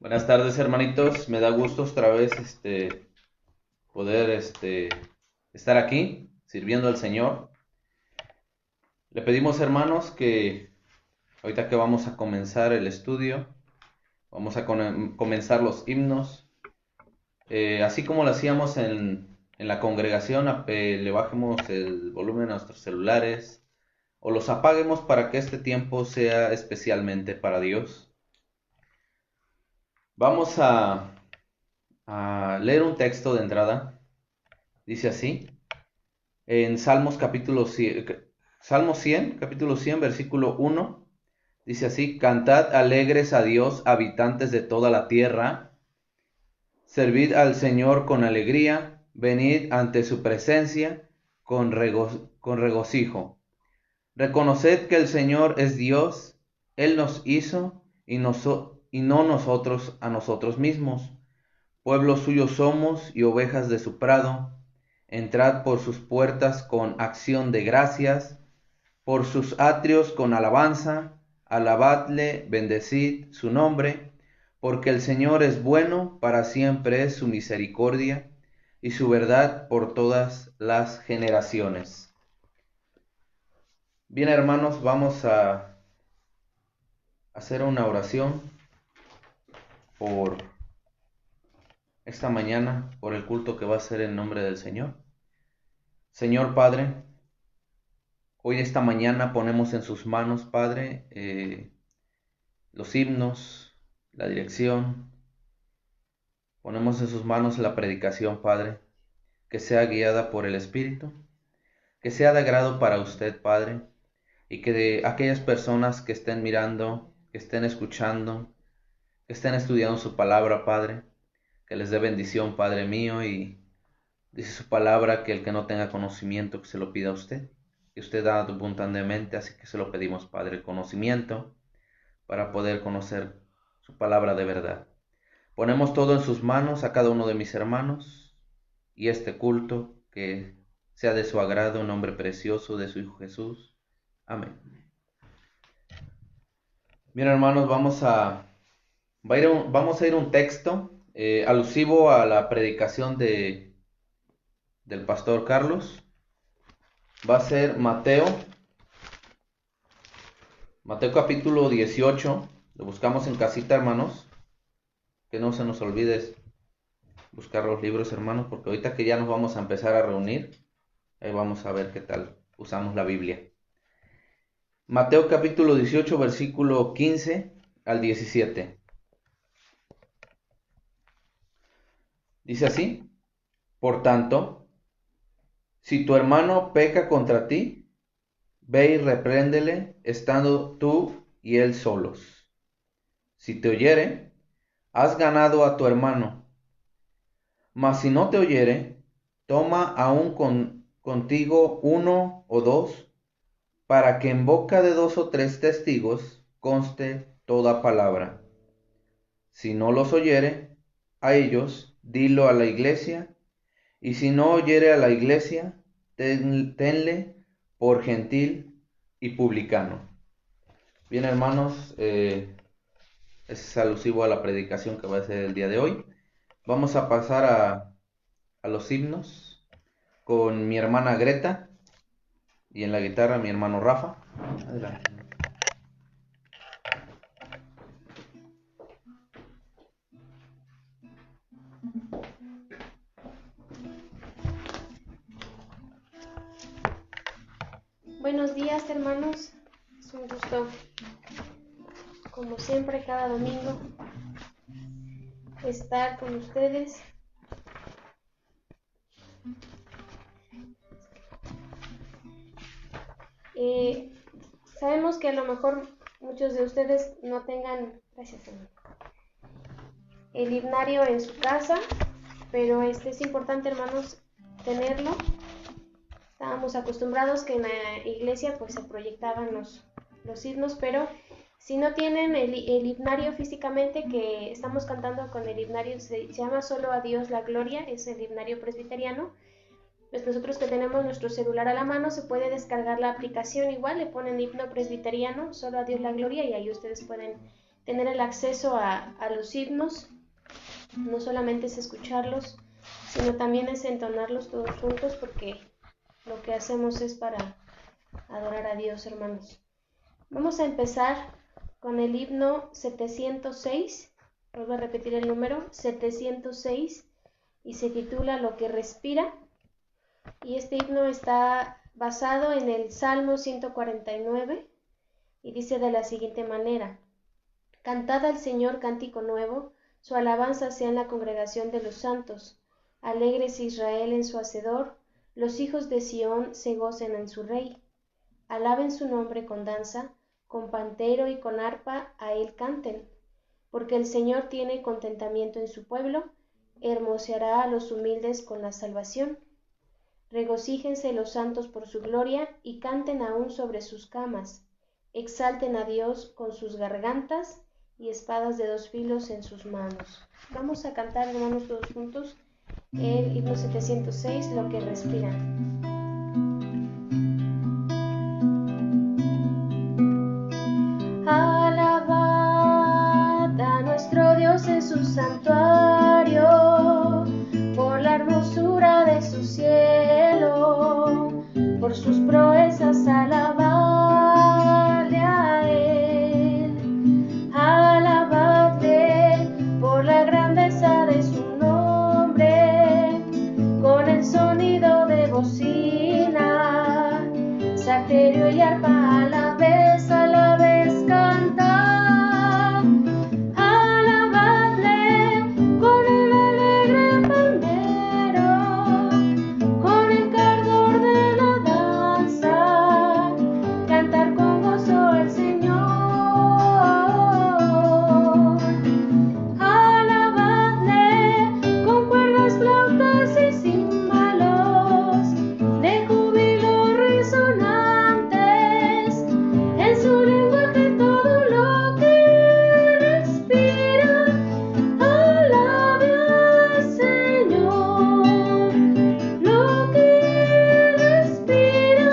Buenas tardes, hermanitos. Me da gusto otra vez poder estar aquí sirviendo al Señor. Le pedimos, hermanos, que ahorita que vamos a comenzar el estudio, vamos a comenzar los himnos, así como lo hacíamos en la congregación, le bajemos el volumen a nuestros celulares o los apaguemos para que este tiempo sea especialmente para Dios. Vamos a leer un texto de entrada. Dice así, en Salmo 100, capítulo 100, versículo 1, dice así: Cantad alegres a Dios, habitantes de toda la tierra, servid al Señor con alegría, venid ante su presencia con regocijo. Reconoced que el Señor es Dios, Él nos hizo y no nosotros a nosotros mismos. Pueblo suyo somos y ovejas de su prado. Entrad por sus puertas con acción de gracias, por sus atrios con alabanza. Alabadle, bendecid su nombre, porque el Señor es bueno, para siempre es su misericordia y su verdad por todas las generaciones. Bien, hermanos, vamos a hacer una oración por esta mañana, por el culto que va a ser en nombre del Señor. Señor Padre, hoy esta mañana ponemos en sus manos, Padre, los himnos, la dirección. Ponemos en sus manos la predicación, Padre, que sea guiada por el Espíritu, que sea de agrado para usted, Padre, y que de aquellas personas que estén mirando, que estén escuchando, que estén estudiando su palabra, Padre, que les dé bendición, Padre mío, y dice su palabra que el que no tenga conocimiento, que se lo pida a usted, que usted da abundantemente, así que se lo pedimos, Padre, el conocimiento, para poder conocer su palabra de verdad. Ponemos todo en sus manos a cada uno de mis hermanos y este culto que sea de su agrado, en nombre precioso de su Hijo Jesús. Amén. Bien, hermanos, vamos a ir a un texto alusivo a la predicación del pastor Carlos. Va a ser Mateo capítulo 18. Lo buscamos en casita, hermanos. Que no se nos olvide buscar los libros, hermanos, porque ahorita que ya nos vamos a empezar a reunir, ahí vamos a ver qué tal usamos la Biblia. Mateo capítulo 18, versículo 15 al 17. Dice así: Por tanto, si tu hermano peca contra ti, ve y repréndele, estando tú y él solos. Si te oyere, has ganado a tu hermano. Mas si no te oyere, toma aún contigo uno o dos, para que en boca de dos o tres testigos conste toda palabra. Si no los oyere a ellos, dilo a la iglesia, y si no oyere a la iglesia, tenle por gentil y publicano. Bien, hermanos, es alusivo a la predicación que va a ser el día de hoy. Vamos a pasar a los himnos con mi hermana Greta y en la guitarra mi hermano Rafa. Adelante. Buenos días, hermanos. Es un gusto, como siempre, cada domingo estar con ustedes. Sabemos que a lo mejor muchos de ustedes no tengan, gracias, hermano, el himnario en su casa, pero es importante, hermanos, tenerlo. Estábamos acostumbrados que en la iglesia pues se proyectaban los himnos, pero si no tienen el himnario físicamente, que estamos cantando con el himnario, se llama Solo a Dios la Gloria, es el himnario presbiteriano. Pues nosotros que tenemos nuestro celular a la mano, se puede descargar la aplicación igual, le ponen himno presbiteriano, Solo a Dios la Gloria, y ahí ustedes pueden tener el acceso a los himnos. No solamente es escucharlos, sino también es entonarlos todos juntos, porque lo que hacemos es para adorar a Dios, hermanos. Vamos a empezar con el himno 706. Vuelvo a repetir el número, 706, y se titula Lo que respira. Y este himno está basado en el Salmo 149 y dice de la siguiente manera: Cantad al Señor cántico nuevo, su alabanza sea en la congregación de los santos. Alegres Israel en su Hacedor, los hijos de Sión se gocen en su Rey. Alaben su nombre con danza, con pandero y con arpa a él canten, porque el Señor tiene contentamiento en su pueblo, hermoseará a los humildes con la salvación. Regocíjense los santos por su gloria y canten aún sobre sus camas. Exalten a Dios con sus gargantas y espadas de 2 filos en sus manos. Vamos a cantar, hermanos, todos juntos el himno 706, Lo que respira. Alabad a nuestro Dios en su santuario, por la hermosura de su cielo, por sus proezas alabadle a él. Alabadle por la grandeza de su nombre, con el sonido de bocina, salterio y arpa a la vez cantad. Alabadle con el alegre pandero, con el cardor de la danza, cantar con gozo al Señor. Alabadle con cuerdas, flautas y címbalos, de júbilo resonantes, en su lenguaje todo lo que respira. Alabe al Señor, lo que respira.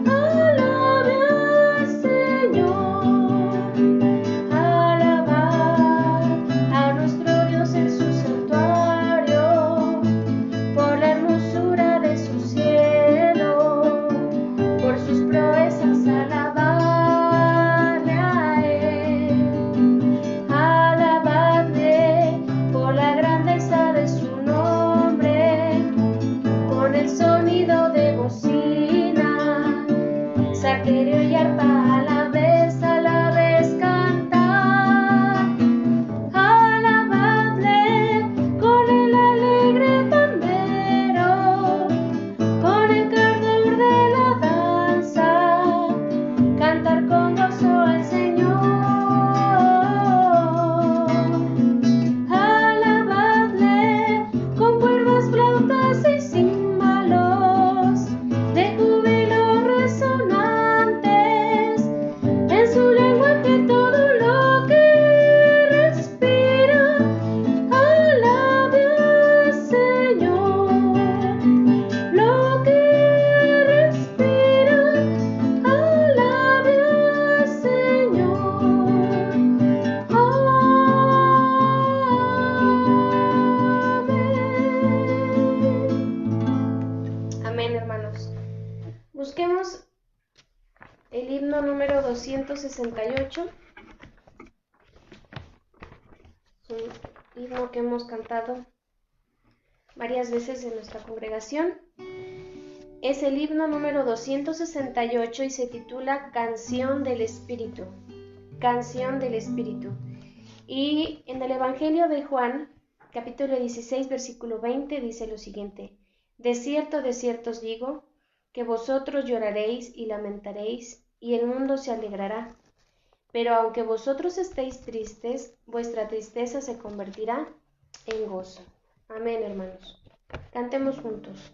Alabe al Señor. Alabad a nuestro Dios en su santuario, por la hermosura de su cielo, por sus proezas alabadle a él. Alabadle por la grandeza de su nombre, con el sonido de bocina, salterio y arpa a la vez cantar. Alabadle con el alegre pandero, con el cardor de la danza, cantar con gozo al Señor. Alabadle con cuerdas, flautas y címbalos, de júbilo resonantes, en su lenguaje todo lo que respira. Alabe al Señor, lo que respira. Alabe al Señor. Amén, hermanos. Busquemos el himno número 268. Es un himno que hemos cantado varias veces en nuestra congregación. Es el himno número 268 y se titula Canción del Espíritu. Canción del Espíritu. Y en el Evangelio de Juan, capítulo 16, versículo 20, dice lo siguiente: De cierto os digo, que vosotros lloraréis y lamentaréis, y el mundo se alegrará. Pero aunque vosotros estéis tristes, vuestra tristeza se convertirá en gozo. Amén, hermanos. Cantemos juntos.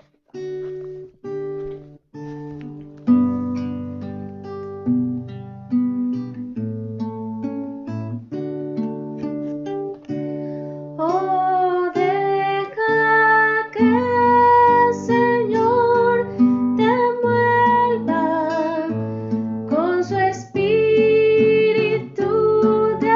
Oh, deja que el Señor te envuelva con su espíritu de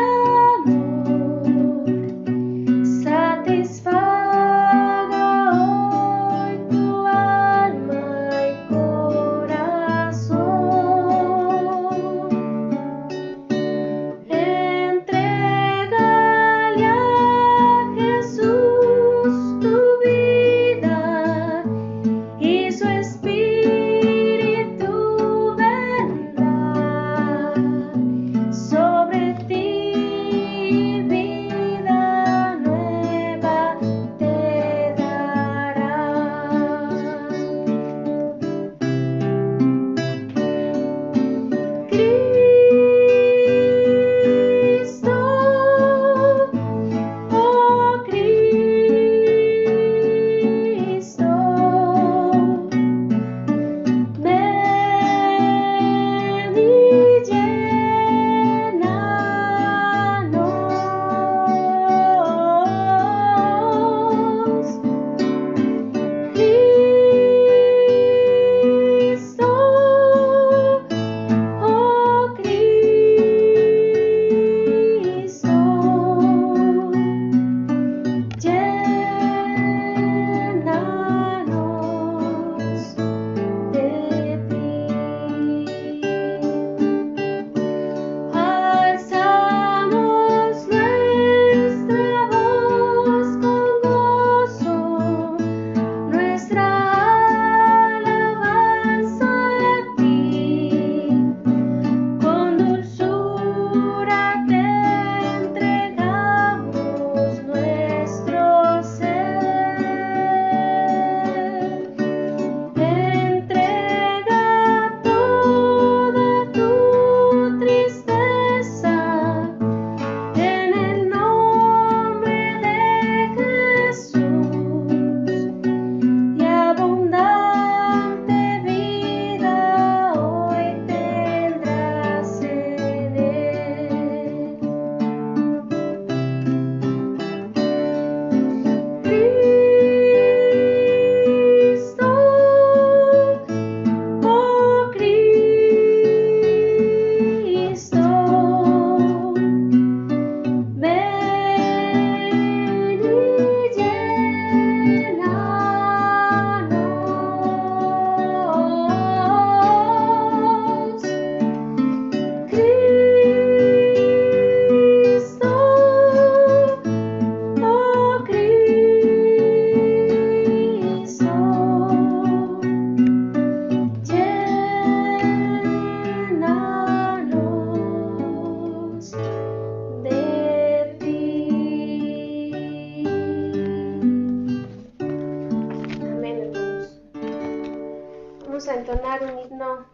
entonar un himno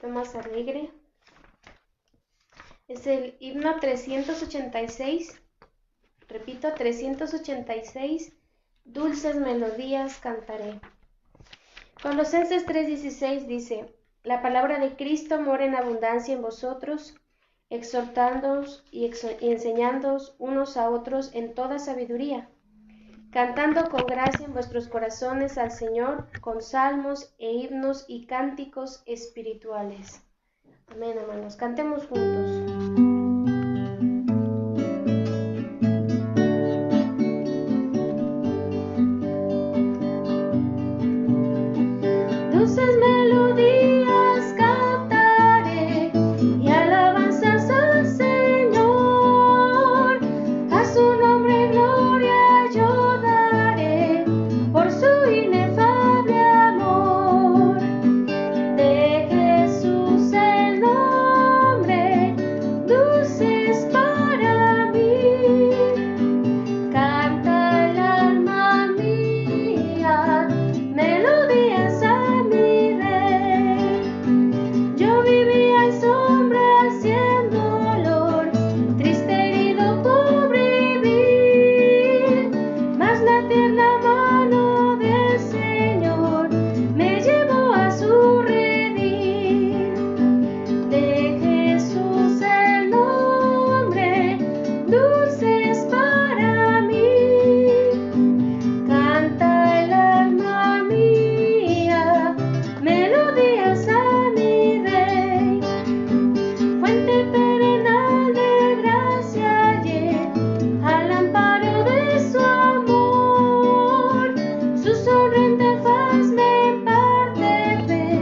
más alegre. Es el himno 386. Repito, 386. Dulces melodías cantaré. Colosenses 3:16 dice: la palabra de Cristo mora en abundancia en vosotros, exhortándoos y enseñándoos unos a otros en toda sabiduría, cantando con gracia en vuestros corazones al Señor con salmos e himnos y cánticos espirituales. Amén, hermanos. Cantemos juntos. Dulces melodías cantaré y alabanzas al Señor. A su nombre gloria yo daré por su inefable amor. De Jesús el nombre, dulces para mí. Canta el alma mía, melodías a mi Rey. Yo vivía en sombras y en dolor, triste, herido, pobre y vil, mas la tierna mano del Señor me llevó a su redil. De Jesús el nombre, dulces para mí. Canta el alma mía, melodías a mi Rey. Fuente perenal de gracia hallé, al amparo de su amor. Su sonriente faz me imparte fe,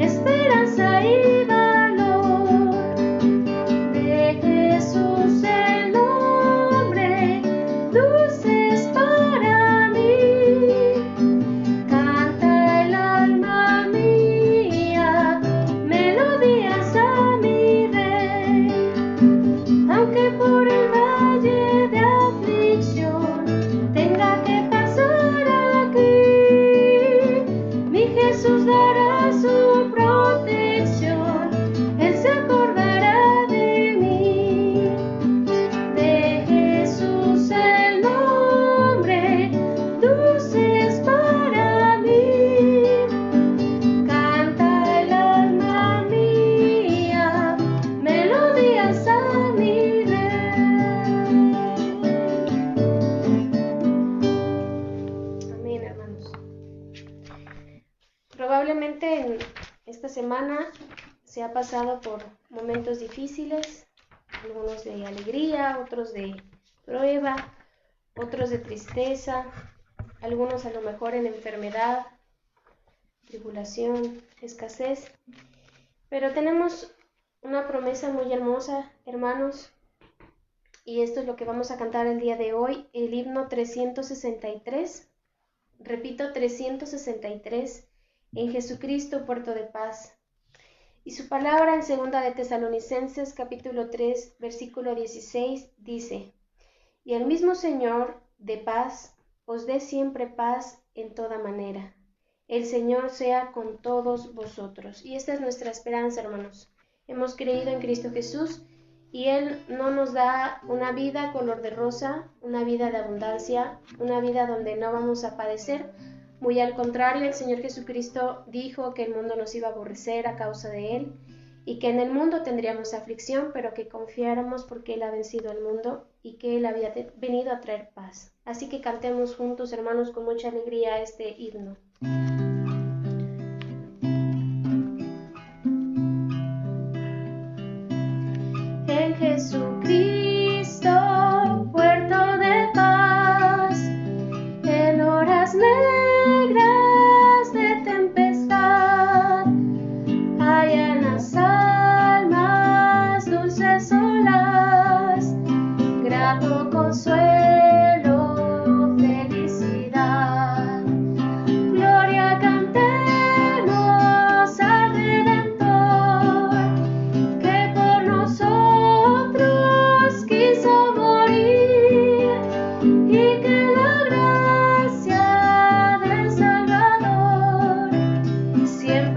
esperanza y valor. De Jesús el nombre, dulces para mí. Canta el alma mía, melodías a mi Rey. Aunque por el valle de aflicción tenga que pasar aquí, mi Jesús dará su protección, Él se acordará de mí. De Jesús el nombre, dulces para mí. Canta el alma mía, melodías a mi Rey. Amén, hermanos. Probablemente en esta semana se ha pasado por momentos difíciles, algunos de alegría, otros de prueba, otros de tristeza, algunos a lo mejor en enfermedad, tribulación, escasez. Pero tenemos una promesa muy hermosa, hermanos, y esto es lo que vamos a cantar el día de hoy, el himno 363. Repito, 363, en Jesucristo, puerto de paz. Y su palabra en 2 de Tesalonicenses, capítulo 3, versículo 16, dice: y el mismo Señor de paz os dé siempre paz en toda manera. El Señor sea con todos vosotros. Y esta es nuestra esperanza, hermanos. Hemos creído en Cristo Jesús y Él no nos da una vida color de rosa, una vida de abundancia, una vida donde no vamos a padecer. Muy al contrario, el Señor Jesucristo dijo que el mundo nos iba a aborrecer a causa de Él y que en el mundo tendríamos aflicción, pero que confiáramos porque Él ha vencido al mundo y que Él había venido a traer paz. Así que cantemos juntos, hermanos, con mucha alegría este himno. En Jesucristo, puerto de paz, en horas negras de tempestad, hallan las almas dulces olas, grato consuelo, felicidad. Gloria cantemos al Redentor, que por nosotros quiso morir, y que la gracia del Salvador siempre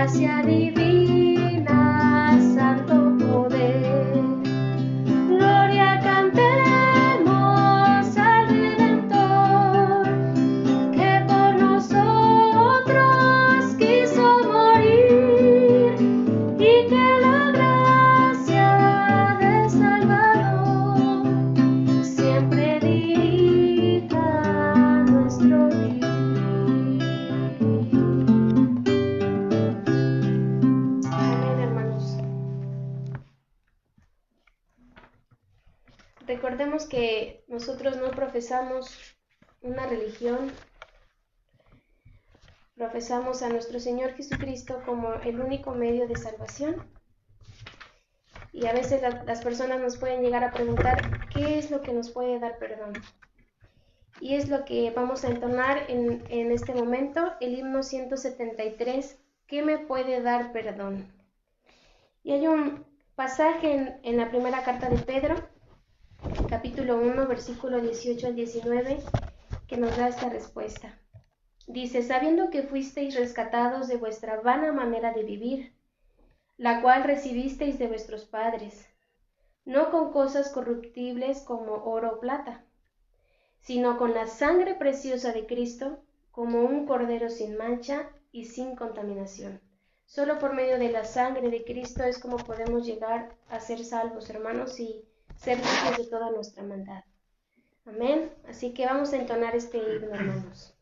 gracia divina, santo poder. Gloria cantemos al Redentor, que por nosotros quiso morir, y que la gracia del Salvador siempre dirija nuestro vivir. Amén, hermanos. Recordemos que nosotros no profesamos una religión, profesamos a nuestro Señor Jesucristo como el único medio de salvación. Y a veces las personas nos pueden llegar a preguntar qué es lo que nos puede dar perdón. Y es lo que vamos a entonar en este momento, el himno 173, ¿qué me puede dar perdón? Y hay un pasaje en la primera carta de Pedro, capítulo 1, versículo 18 al 19, que nos da esta respuesta. Dice, sabiendo que fuisteis rescatados de vuestra vana manera de vivir, la cual recibisteis de vuestros padres, no con cosas corruptibles como oro o plata, sino con la sangre preciosa de Cristo, como un cordero sin mancha y sin contaminación. Solo por medio de la sangre de Cristo es como podemos llegar a ser salvos, hermanos, y ser limpios de toda nuestra maldad. Amén. Así que vamos a entonar este himno, hermanos.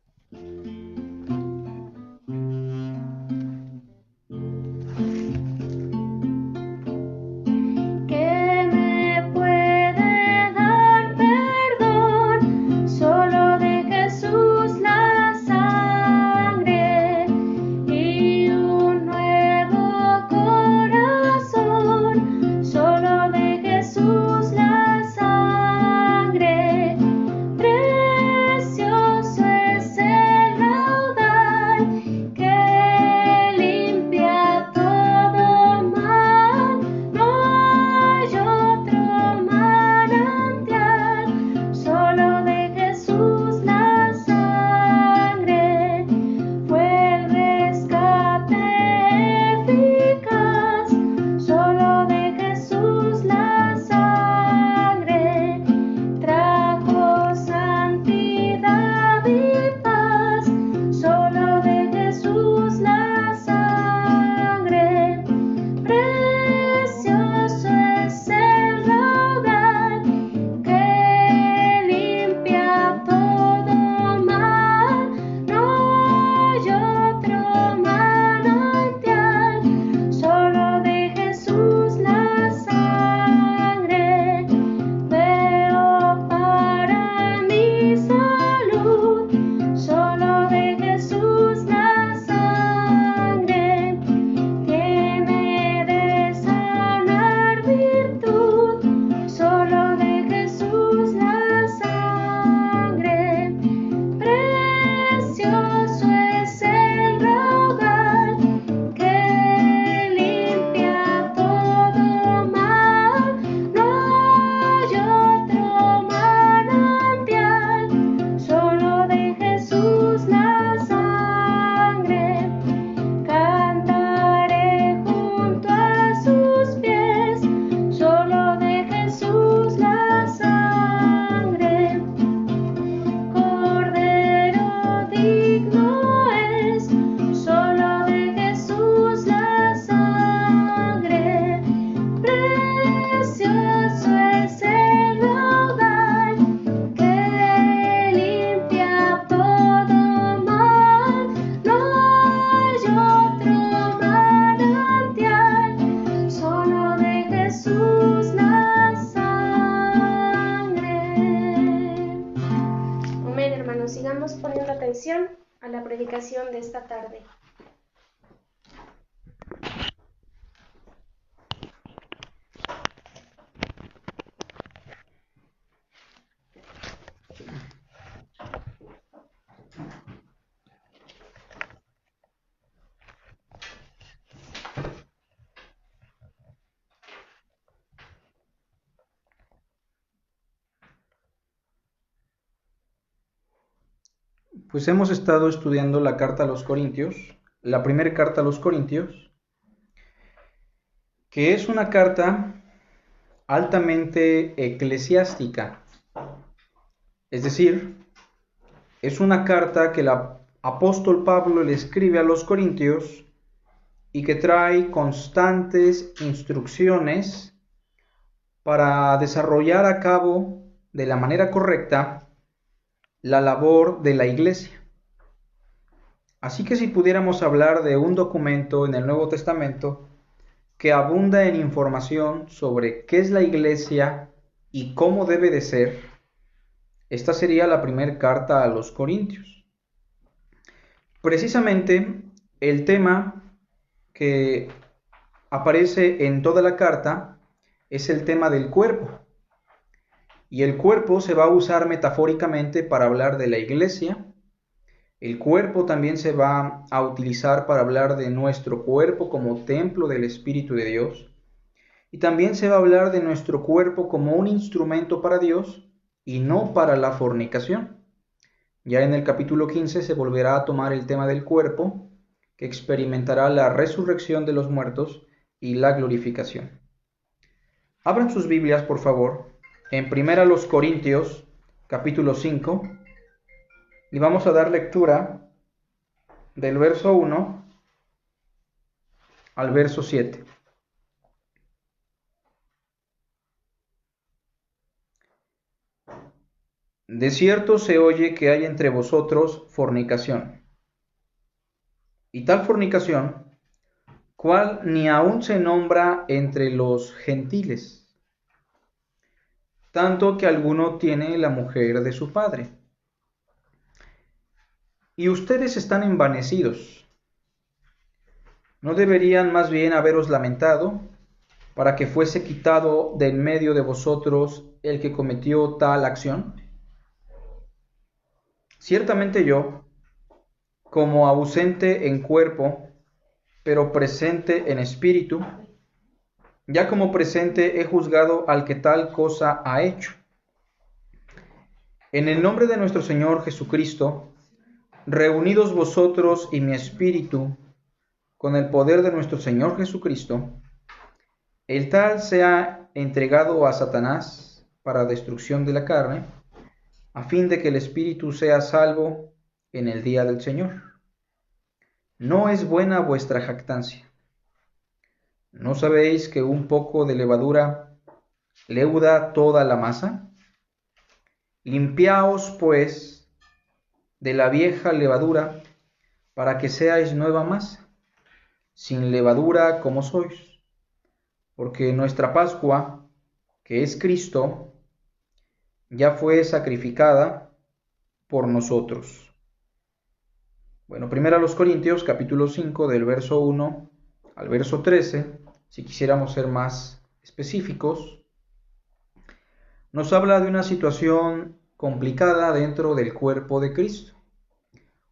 A la predicación de esta tarde. Pues hemos estado estudiando la carta a los Corintios la primera carta a los Corintios, que es una carta altamente eclesiástica. Es decir, es una carta que el apóstol Pablo le escribe a los Corintios y que trae constantes instrucciones para desarrollar a cabo de la manera correcta la labor de la iglesia. Así que si pudiéramos hablar de un documento en el Nuevo Testamento que abunda en información sobre qué es la iglesia y cómo debe de ser, esta sería la primera carta a los Corintios. Precisamente el tema que aparece en toda la carta es el tema del cuerpo. Y el cuerpo se va a usar metafóricamente para hablar de la iglesia. El cuerpo también se va a utilizar para hablar de nuestro cuerpo como templo del Espíritu de Dios. Y también se va a hablar de nuestro cuerpo como un instrumento para Dios y no para la fornicación. Ya en el capítulo 15 se volverá a tomar el tema del cuerpo, que experimentará la resurrección de los muertos y la glorificación. Abran sus Biblias, por favor, en 1 Corintios, capítulo 5, y vamos a dar lectura del verso 1 al verso 7. De cierto se oye que hay entre vosotros fornicación, y tal fornicación, cual ni aun se nombra entre los gentiles, tanto que alguno tiene la mujer de su padre. Y ustedes están envanecidos. ¿No deberían más bien haberos lamentado para que fuese quitado de en medio de vosotros el que cometió tal acción? Ciertamente yo, como ausente en cuerpo, pero presente en espíritu, ya como presente he juzgado al que tal cosa ha hecho. En el nombre de nuestro Señor Jesucristo, reunidos vosotros y mi espíritu, con el poder de nuestro Señor Jesucristo, el tal sea entregado a Satanás para destrucción de la carne, a fin de que el espíritu sea salvo en el día del Señor. No es buena vuestra jactancia. ¿No sabéis que un poco de levadura leuda toda la masa? Limpiaos, pues, de la vieja levadura, para que seáis nueva masa, sin levadura como sois, porque nuestra Pascua, que es Cristo, ya fue sacrificada por nosotros. Bueno, 1 Corintios capítulo 5 del verso 1 al verso 13, si quisiéramos ser más específicos, nos habla de una situación complicada dentro del cuerpo de Cristo.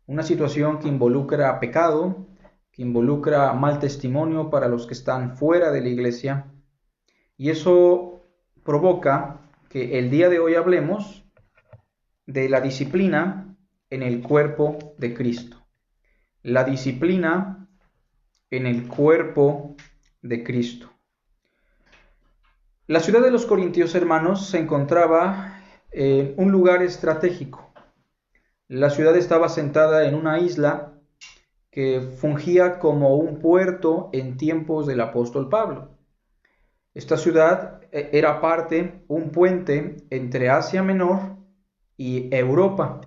Una situación que involucra pecado, que involucra mal testimonio para los que están fuera de la iglesia, y eso provoca que el día de hoy hablemos de la disciplina en el cuerpo de Cristo. La disciplina en el cuerpo de Cristo. La ciudad de los Corintios, hermanos, se encontraba en un lugar estratégico. La ciudad estaba sentada en una isla que fungía como un puerto en tiempos del apóstol Pablo. Esta ciudad era un puente entre Asia Menor y Europa.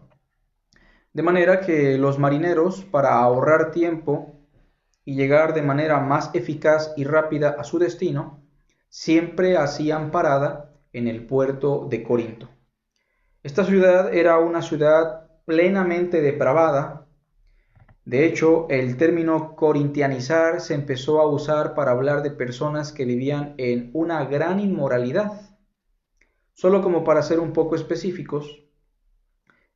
De manera que los marineros, para ahorrar tiempo y llegar de manera más eficaz y rápida a su destino, siempre hacían parada en el puerto de Corinto. Esta ciudad era una ciudad plenamente depravada. De hecho, el término corintianizar se empezó a usar para hablar de personas que vivían en una gran inmoralidad. Solo como para ser un poco específicos,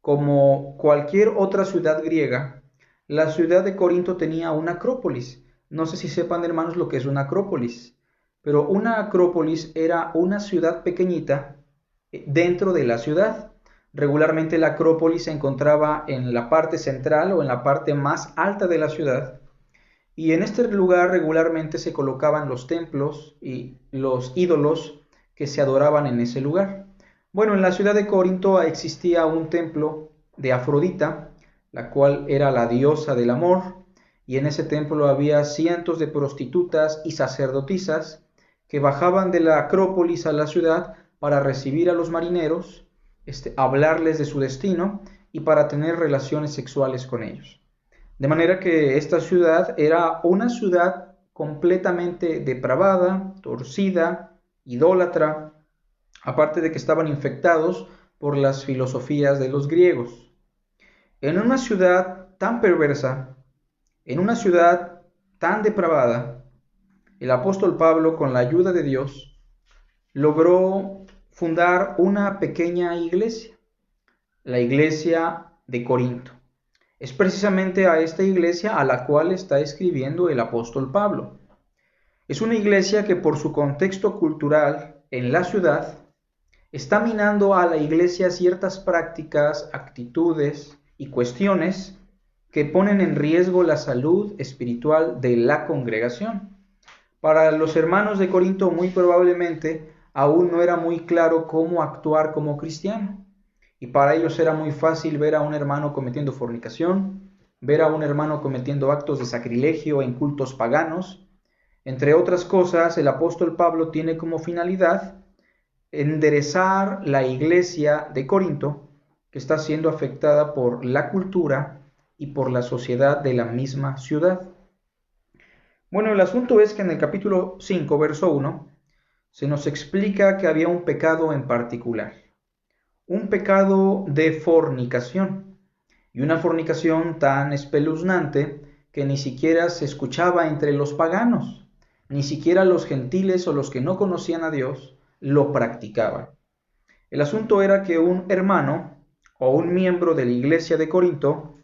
como cualquier otra ciudad griega, la ciudad de Corinto tenía una acrópolis. No sé si sepan, hermanos, lo que es una acrópolis, pero una acrópolis era una ciudad pequeñita dentro de la ciudad. Regularmente la acrópolis se encontraba en la parte central o en la parte más alta de la ciudad, y en este lugar regularmente se colocaban los templos y los ídolos que se adoraban en ese lugar. Bueno, en la ciudad de Corinto existía un templo de Afrodita, la cual era la diosa del amor, y en ese templo había cientos de prostitutas y sacerdotisas que bajaban de la Acrópolis a la ciudad para recibir a los marineros, hablarles de su destino y para tener relaciones sexuales con ellos. De manera que esta ciudad era una ciudad completamente depravada, torcida, idólatra, aparte de que estaban infectados por las filosofías de los griegos. En una ciudad tan perversa, en una ciudad tan depravada, el apóstol Pablo, con la ayuda de Dios, logró fundar una pequeña iglesia, la iglesia de Corinto. Es precisamente a esta iglesia a la cual está escribiendo el apóstol Pablo. Es una iglesia que por su contexto cultural en la ciudad está minando a la iglesia ciertas prácticas, actitudes y cuestiones que ponen en riesgo la salud espiritual de la congregación. Para los hermanos de Corinto muy probablemente aún no era muy claro cómo actuar como cristiano. Y para ellos era muy fácil ver a un hermano cometiendo fornicación, ver a un hermano cometiendo actos de sacrilegio en cultos paganos. Entre otras cosas, el apóstol Pablo tiene como finalidad enderezar la iglesia de Corinto, que está siendo afectada por la cultura y por la sociedad de la misma ciudad. Bueno, el asunto es que en el capítulo 5, verso 1, se nos explica que había un pecado en particular. Un pecado de fornicación, y una fornicación tan espeluznante que ni siquiera se escuchaba entre los paganos, ni siquiera los gentiles o los que no conocían a Dios lo practicaban. El asunto era que un hermano o un miembro de la iglesia de Corinto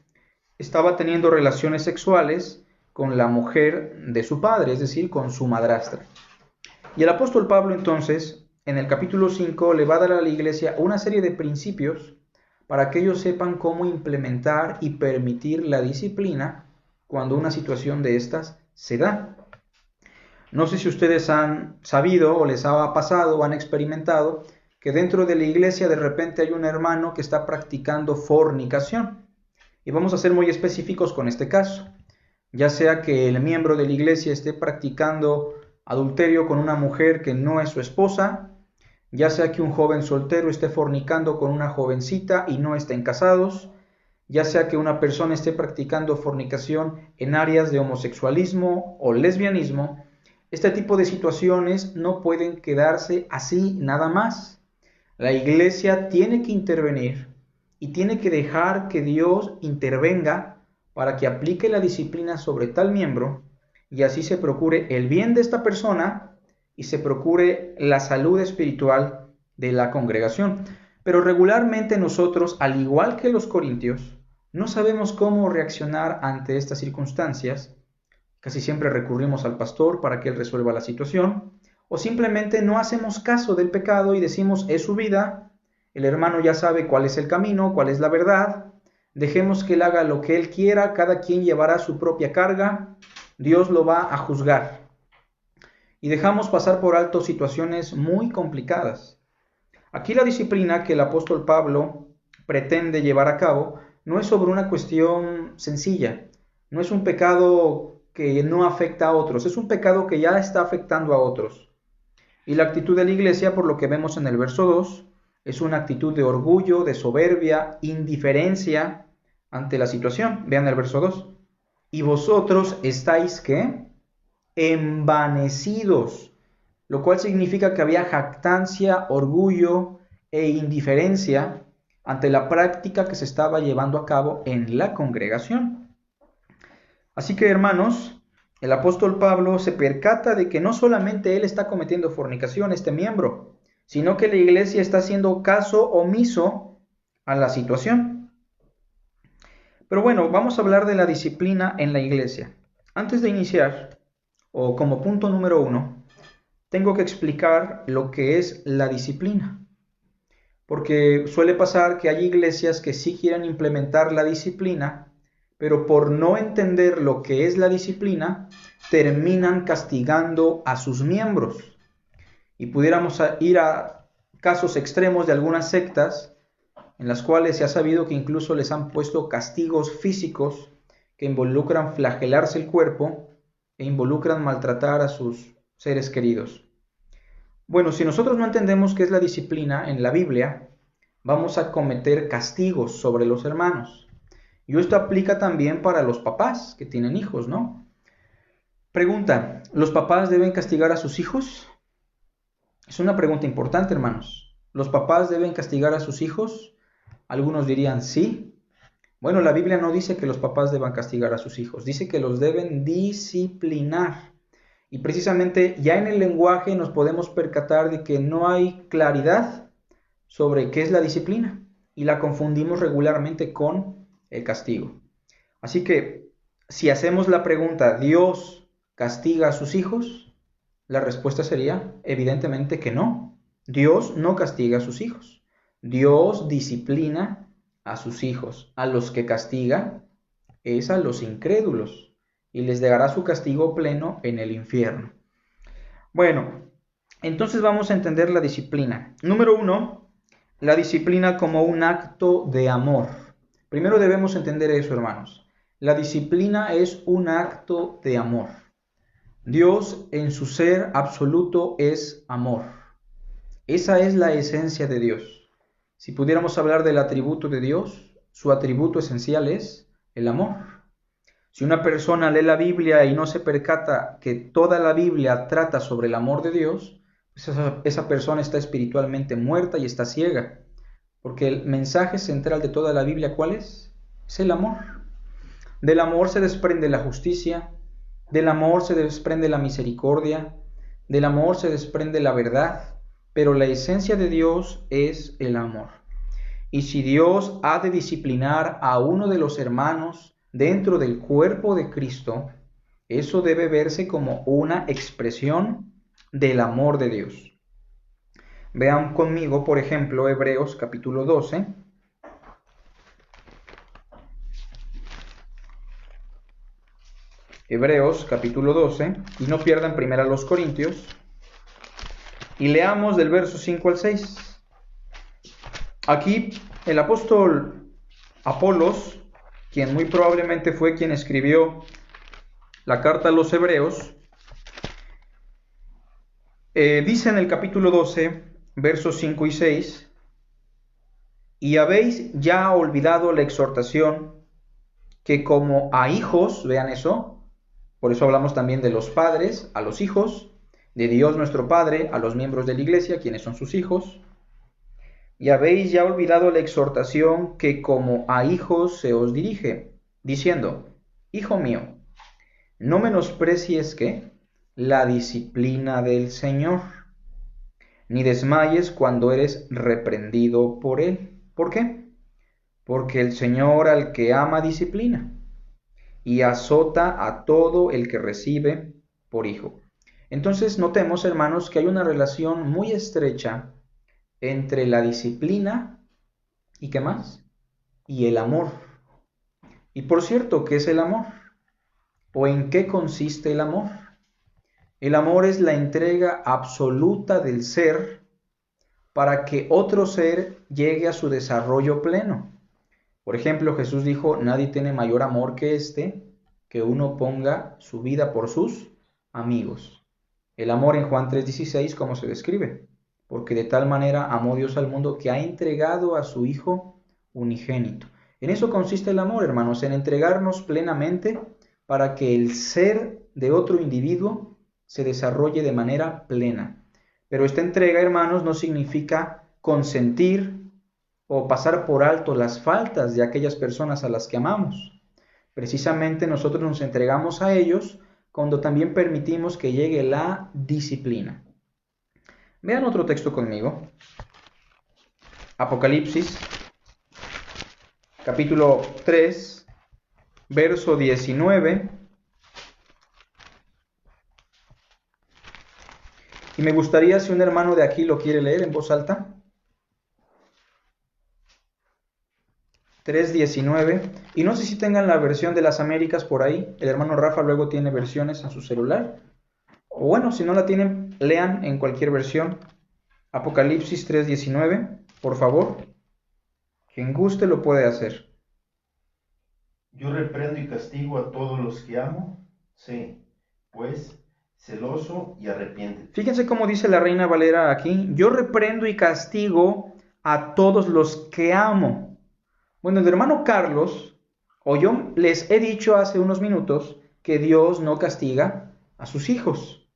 estaba teniendo relaciones sexuales con la mujer de su padre, es decir, con su madrastra. Y el apóstol Pablo entonces, en el capítulo 5, le va a dar a la iglesia una serie de principios para que ellos sepan cómo implementar y permitir la disciplina cuando una situación de estas se da. No sé si ustedes han sabido o les ha pasado o han experimentado que dentro de la iglesia de repente hay un hermano que está practicando fornicación. Y vamos a ser muy específicos con este caso. Ya sea que el miembro de la iglesia esté practicando adulterio con una mujer que no es su esposa, ya sea que un joven soltero esté fornicando con una jovencita y no estén casados, ya sea que una persona esté practicando fornicación en áreas de homosexualismo o lesbianismo, este tipo de situaciones no pueden quedarse así nada más. La iglesia tiene que intervenir y tiene que dejar que Dios intervenga para que aplique la disciplina sobre tal miembro y así se procure el bien de esta persona y se procure la salud espiritual de la congregación. Pero regularmente nosotros, al igual que los corintios, no sabemos cómo reaccionar ante estas circunstancias. Casi siempre recurrimos al pastor para que él resuelva la situación, o simplemente no hacemos caso del pecado y decimos, es su vida, el hermano ya sabe cuál es el camino, cuál es la verdad, dejemos que él haga lo que él quiera, cada quien llevará su propia carga, Dios lo va a juzgar. Y dejamos pasar por alto situaciones muy complicadas. Aquí la disciplina que el apóstol Pablo pretende llevar a cabo no es sobre una cuestión sencilla, no es un pecado que no afecta a otros, es un pecado que ya está afectando a otros. Y la actitud de la iglesia, por lo que vemos en el verso 2, es una actitud de orgullo, de soberbia, indiferencia ante la situación. Vean el verso 2. Y vosotros estáis, ¿qué? Envanecidos, lo cual significa que había jactancia, orgullo e indiferencia ante la práctica que se estaba llevando a cabo en la congregación. Así que, hermanos, el apóstol Pablo se percata de que no solamente él está cometiendo fornicación, este miembro, sino que la iglesia está haciendo caso omiso a la situación. Pero bueno, vamos a hablar de la disciplina en la iglesia. Antes de iniciar, o como punto número 1, tengo que explicar lo que es la disciplina. Porque suele pasar que hay iglesias que sí quieren implementar la disciplina, pero por no entender lo que es la disciplina, terminan castigando a sus miembros. Y pudiéramos ir a casos extremos de algunas sectas en las cuales se ha sabido que incluso les han puesto castigos físicos que involucran flagelarse el cuerpo e involucran maltratar a sus seres queridos. Bueno, si nosotros no entendemos qué es la disciplina en la Biblia, vamos a cometer castigos sobre los hermanos. Y esto aplica también para los papás que tienen hijos, ¿no? Pregunta, ¿los papás deben castigar a sus hijos? Es una pregunta importante, hermanos. ¿Los papás deben castigar a sus hijos? Algunos dirían sí. Bueno, la Biblia no dice que los papás deban castigar a sus hijos, dice que los deben disciplinar. Y precisamente ya en el lenguaje nos podemos percatar de que no hay claridad sobre qué es la disciplina y la confundimos regularmente con el castigo. Así que si hacemos la pregunta, ¿Dios castiga a sus hijos? La respuesta sería evidentemente que no. Dios no castiga a sus hijos. Dios disciplina a sus hijos. A los que castiga es a los incrédulos y les dará su castigo pleno en el infierno. Bueno, entonces vamos a entender la disciplina. Número 1, la disciplina como un acto de amor. Primero debemos entender eso, hermanos. La disciplina es un acto de amor. Dios en su ser absoluto es amor. Esa es la esencia de Dios. Si pudiéramos hablar del atributo de Dios, su atributo esencial es el amor. Si una persona lee la Biblia y no se percata que toda la Biblia trata sobre el amor de Dios, pues esa persona está espiritualmente muerta y está ciega. Porque el mensaje central de toda la Biblia, ¿cuál es? Es el amor. Del amor se desprende la justicia, del amor se desprende la misericordia, del amor se desprende la verdad, pero la esencia de Dios es el amor. Y si Dios ha de disciplinar a uno de los hermanos dentro del cuerpo de Cristo, eso debe verse como una expresión del amor de Dios. Vean conmigo, por ejemplo, Hebreos capítulo 12. Hebreos capítulo 12, y no pierdan primero los Corintios, y leamos del verso 5 al 6. Aquí el apóstol Apolos, quien muy probablemente fue quien escribió la carta a los Hebreos, dice en el capítulo 12, versos 5 y 6, y habéis ya olvidado la exhortación que como a hijos, vean eso, por eso hablamos también de los padres a los hijos, de Dios nuestro Padre a los miembros de la iglesia, quienes son sus hijos, y habéis ya olvidado la exhortación que como a hijos se os dirige, diciendo, Hijo mío, no menosprecies ¿qué? La disciplina del Señor, ni desmayes cuando eres reprendido por Él. ¿Por qué? Porque el Señor al que ama disciplina, y azota a todo el que recibe por hijo. Entonces notemos, hermanos, que hay una relación muy estrecha entre la disciplina y ¿qué más? Y el amor. Y por cierto, ¿qué es el amor? ¿O en qué consiste el amor? El amor es la entrega absoluta del ser para que otro ser llegue a su desarrollo pleno. Por ejemplo, Jesús dijo, nadie tiene mayor amor que este, que uno ponga su vida por sus amigos. El amor en Juan 3:16, ¿cómo se describe? Porque de tal manera amó Dios al mundo que ha entregado a su Hijo unigénito. En eso consiste el amor, hermanos, en entregarnos plenamente para que el ser de otro individuo se desarrolle de manera plena. Pero esta entrega, hermanos, no significa consentir o pasar por alto las faltas de aquellas personas a las que amamos. Precisamente nosotros nos entregamos a ellos cuando también permitimos que llegue la disciplina. Vean otro texto conmigo. Apocalipsis, capítulo 3, verso 19. Y me gustaría si un hermano de aquí lo quiere leer en voz alta. 3:19. Y no sé si tengan la versión de las Américas por ahí. El hermano Rafa luego tiene versiones en su celular. O bueno, si no la tienen, lean en cualquier versión. Apocalipsis 3:19, por favor. Quien guste lo puede hacer. Yo reprendo y castigo a todos los que amo. Sé, pues, celoso y arrepiéntete. Fíjense cómo dice la Reina Valera aquí. Yo reprendo y castigo a todos los que amo. Bueno, el hermano Carlos, o yo les he dicho hace unos minutos que Dios no castiga a sus hijos.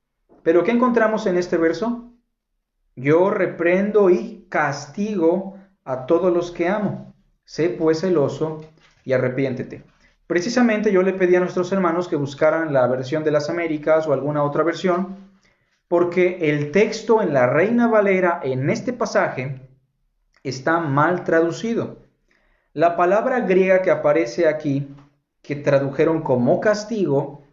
¿Pero qué encontramos en este verso? Yo reprendo y castigo a todos los que amo. Sé pues celoso y arrepiéntete. Precisamente yo le pedí a nuestros hermanos que buscaran la versión de las Américas o alguna otra versión, porque el texto en la Reina Valera en este pasaje está mal traducido. La palabra griega que aparece aquí, que tradujeron como castigo,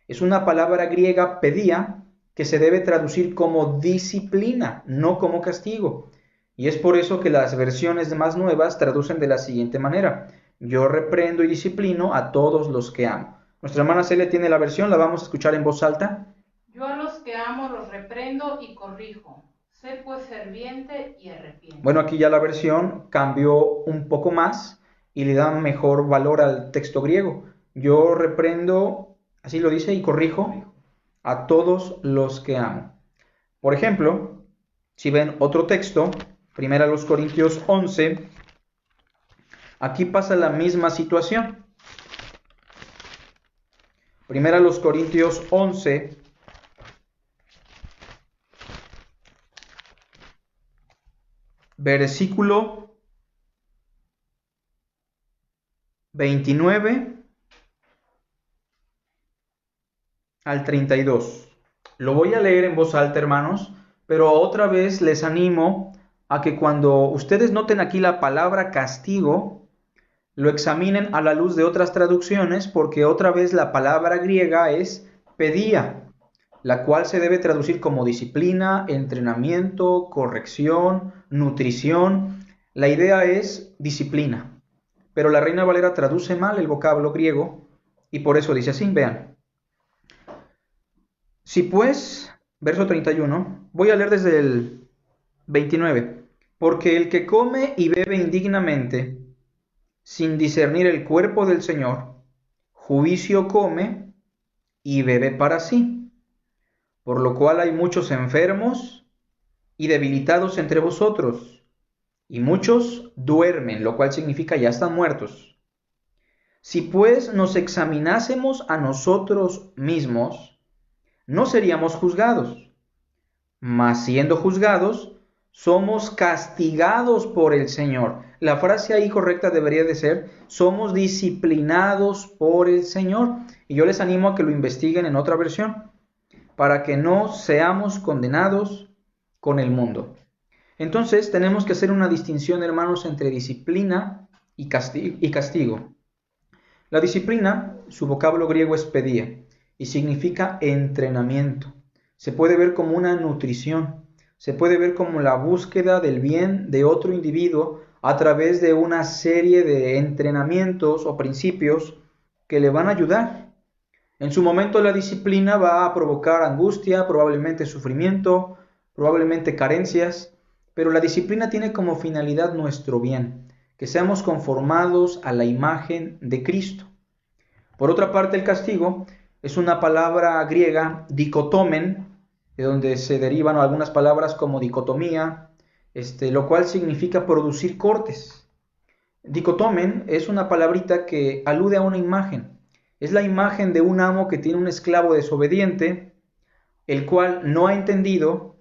es una palabra griega pedía, que se debe traducir como disciplina, no como castigo. Y es por eso que las versiones más nuevas traducen de la siguiente manera: yo reprendo y disciplino a todos los que amo. Nuestra hermana Celia tiene la versión, la vamos a escuchar en voz alta. Yo a los que amo los reprendo y corrijo. Sé pues ferviente y arrepiente. Bueno, aquí ya la versión cambió un poco más y le da mejor valor al texto griego. Yo reprendo, así lo dice, y corrijo a todos los que amo. Por ejemplo, si ven otro texto, 1 Corintios 11, aquí pasa la misma situación. 1 Corintios 11, versículo 29 al 32. Lo voy a leer en voz alta, hermanos, pero otra vez les animo a que cuando ustedes noten aquí la palabra castigo, lo examinen a la luz de otras traducciones, porque otra vez la palabra griega es pedía, la cual se debe traducir como disciplina, entrenamiento, corrección, nutrición. La idea es disciplina, pero la Reina Valera traduce mal el vocablo griego y por eso dice así, vean. Si pues, verso 31, voy a leer desde el 29, porque el que come y bebe indignamente, sin discernir el cuerpo del Señor, juicio come y bebe para sí, por lo cual hay muchos enfermos y debilitados entre vosotros, y muchos duermen, lo cual significa ya están muertos. Si pues nos examinásemos a nosotros mismos, no seríamos juzgados, mas siendo juzgados, somos castigados por el Señor. La frase ahí correcta debería de ser, somos disciplinados por el Señor. Y yo les animo a que lo investiguen en otra versión, para que no seamos condenados con el mundo. Entonces tenemos que hacer una distinción, hermanos, entre disciplina y castigo. La disciplina, su vocablo griego es pedía, y significa entrenamiento. Se puede ver como una nutrición, se puede ver como la búsqueda del bien de otro individuo a través de una serie de entrenamientos o principios que le van a ayudar. En su momento la disciplina va a provocar angustia, probablemente sufrimiento, probablemente carencias, pero la disciplina tiene como finalidad nuestro bien, que seamos conformados a la imagen de Cristo. Por otra parte, el castigo es una palabra griega, dicotomen, de donde se derivan algunas palabras como dicotomía, lo cual significa producir cortes. Dicotomen es una palabrita que alude a una imagen. Es la imagen de un amo que tiene un esclavo desobediente, el cual no ha entendido,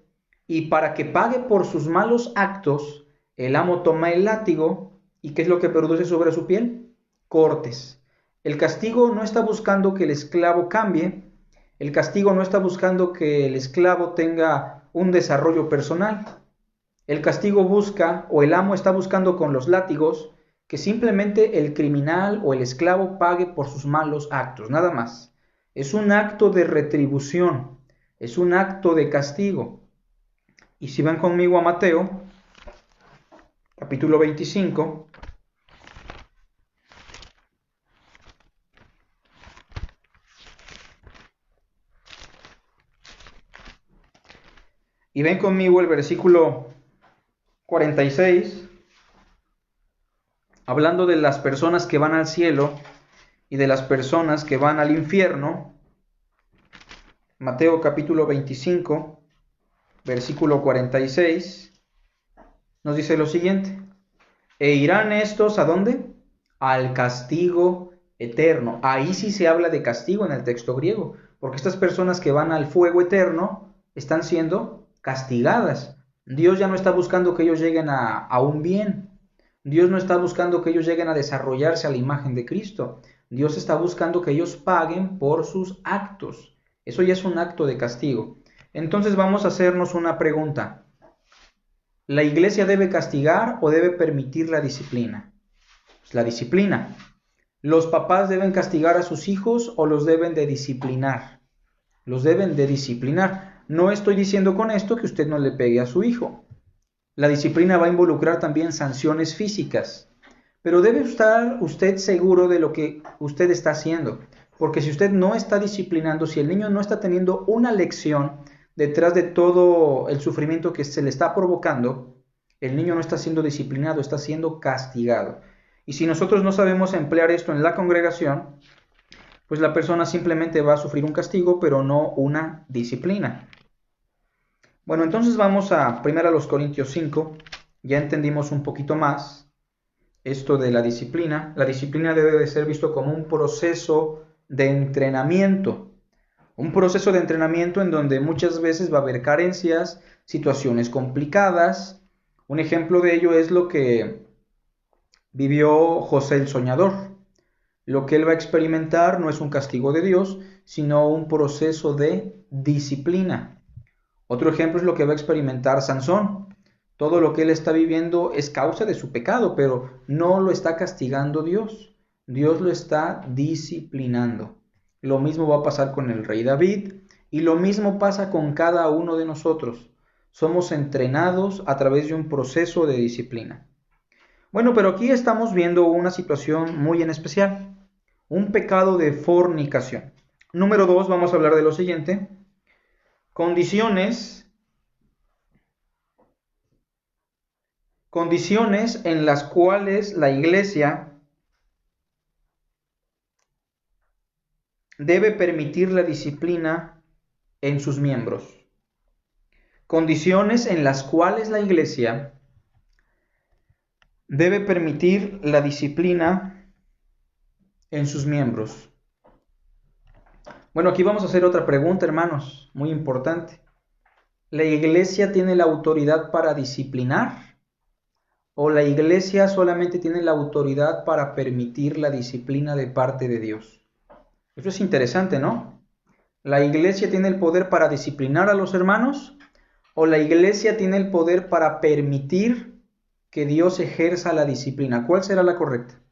y para que pague por sus malos actos, el amo toma el látigo, ¿y qué es lo que produce sobre su piel? Cortes. El castigo no está buscando que el esclavo cambie, el castigo no está buscando que el esclavo tenga un desarrollo personal. El castigo busca, o el amo está buscando con los látigos, que simplemente el criminal o el esclavo pague por sus malos actos, nada más. Es un acto de retribución, es un acto de castigo. Y si van conmigo a Mateo, capítulo 25, Y ven conmigo el versículo 46, hablando de las personas que van al cielo y de las personas que van al infierno. Mateo capítulo 25, versículo 46, nos dice lo siguiente: e irán estos, ¿a dónde? Al castigo eterno. Ahí sí se habla de castigo en el texto griego, porque estas personas que van al fuego eterno están siendo castigadas. Dios ya no está buscando que ellos lleguen a un bien. Dios no está buscando que ellos lleguen a desarrollarse a la imagen de Cristo. Dios está buscando que ellos paguen por sus actos. Eso ya es un acto de castigo. Entonces vamos a hacernos una pregunta. ¿La iglesia debe castigar o debe permitir la disciplina? Pues la disciplina. ¿Los papás deben castigar a sus hijos o los deben de disciplinar? Los deben de disciplinar. No estoy diciendo con esto que usted no le pegue a su hijo. La disciplina va a involucrar también sanciones físicas. Pero debe estar usted seguro de lo que usted está haciendo. Porque si usted no está disciplinando, si el niño no está teniendo una lección detrás de todo el sufrimiento que se le está provocando, el niño no está siendo disciplinado, está siendo castigado. Y si nosotros no sabemos emplear esto en la congregación, pues la persona simplemente va a sufrir un castigo, pero no una disciplina. Bueno, entonces vamos a 1 Corintios 5. Ya entendimos un poquito más esto de la disciplina. La disciplina debe de ser visto como un proceso de entrenamiento. Un proceso de entrenamiento en donde muchas veces va a haber carencias, situaciones complicadas. Un ejemplo de ello es lo que vivió José el soñador. Lo que él va a experimentar no es un castigo de Dios, sino un proceso de disciplina. Otro ejemplo es lo que va a experimentar Sansón. Todo lo que él está viviendo es causa de su pecado, pero no lo está castigando Dios. Dios lo está disciplinando. Lo mismo va a pasar con el rey David y lo mismo pasa con cada uno de nosotros. Somos entrenados a través de un proceso de disciplina. Bueno, pero aquí estamos viendo una situación muy en especial. Un pecado de fornicación. Número 2, vamos a hablar de lo siguiente. Condiciones en las cuales la iglesia debe permitir la disciplina en sus miembros. Condiciones en las cuales la iglesia debe permitir la disciplina en sus miembros. Bueno, aquí vamos a hacer otra pregunta, hermanos, muy importante. ¿La iglesia tiene la autoridad para disciplinar? ¿O la iglesia solamente tiene la autoridad para permitir la disciplina de parte de Dios? Eso es interesante, ¿no? ¿La iglesia tiene el poder para disciplinar a los hermanos? ¿O la iglesia tiene el poder para permitir que Dios ejerza la disciplina? ¿Cuál será la correcta?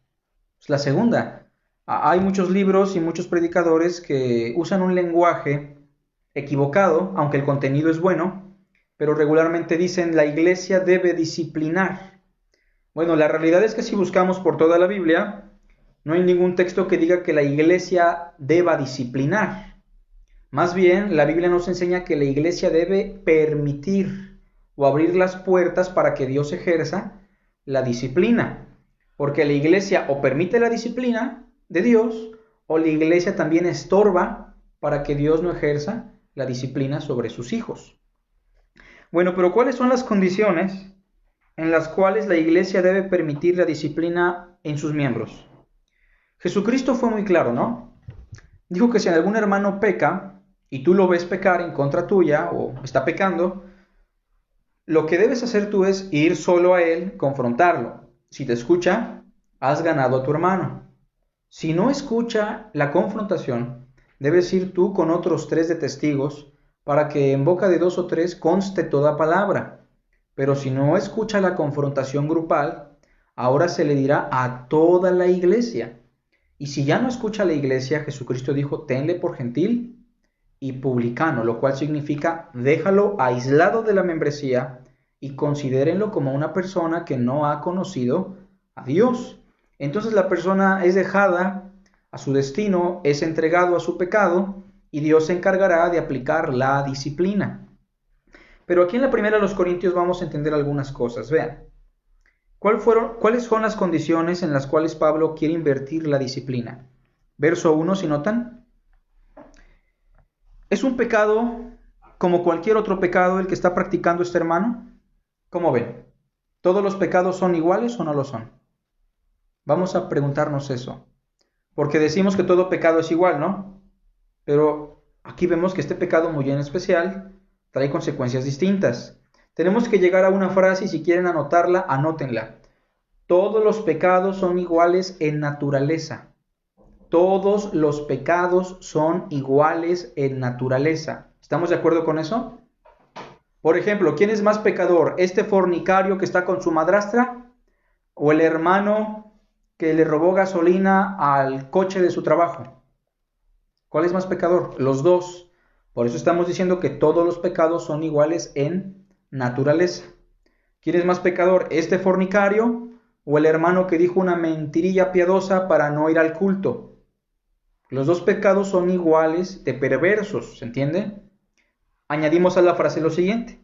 Pues la segunda. Hay muchos libros y muchos predicadores que usan un lenguaje equivocado, aunque el contenido es bueno, pero regularmente dicen la iglesia debe disciplinar. Bueno, la realidad es que si buscamos por toda la Biblia, no hay ningún texto que diga que la iglesia deba disciplinar. Más bien, la Biblia nos enseña que la iglesia debe permitir o abrir las puertas para que Dios ejerza la disciplina. Porque la iglesia o permite la disciplina de Dios, o la iglesia también estorba para que Dios no ejerza la disciplina sobre sus hijos. Bueno, pero ¿cuáles son las condiciones en las cuales la iglesia debe permitir la disciplina en sus miembros? Jesucristo fue muy claro, ¿no? Dijo que si algún hermano peca y tú lo ves pecar en contra tuya o está pecando, lo que debes hacer tú es ir solo a él, confrontarlo. Si te escucha, has ganado a tu hermano. Si no escucha la confrontación, debes ir tú con otros 3 de testigos para que en boca de 2 o 3 conste toda palabra. Pero si no escucha la confrontación grupal, ahora se le dirá a toda la iglesia. Y si ya no escucha la iglesia, Jesucristo dijo, tenle por gentil y publicano, lo cual significa déjalo aislado de la membresía y considérenlo como una persona que no ha conocido a Dios. Entonces la persona es dejada a su destino, es entregado a su pecado y Dios se encargará de aplicar la disciplina. Pero aquí en la primera de los Corintios vamos a entender algunas cosas. Vean, ¿cuáles son las condiciones en las cuales Pablo quiere invertir la disciplina? Verso 1, si notan. ¿Es un pecado como cualquier otro pecado el que está practicando este hermano? ¿Cómo ven? ¿Todos los pecados son iguales o no lo son? Vamos a preguntarnos eso. Porque decimos que todo pecado es igual, ¿no? Pero aquí vemos que este pecado muy en especial trae consecuencias distintas. Tenemos que llegar a una frase y si quieren anotarla, anótenla. Todos los pecados son iguales en naturaleza. Todos los pecados son iguales en naturaleza. ¿Estamos de acuerdo con eso? Por ejemplo, ¿quién es más pecador? ¿Este fornicario que está con su madrastra? ¿O el hermano que le robó gasolina al coche de su trabajo? ¿Cuál es más pecador? Los dos. Por eso estamos diciendo que todos los pecados son iguales en naturaleza. ¿Quién es más pecador? ¿Este fornicario o el hermano que dijo una mentirilla piadosa para no ir al culto? Los dos pecados son iguales de perversos, ¿se entiende? Añadimos a la frase lo siguiente: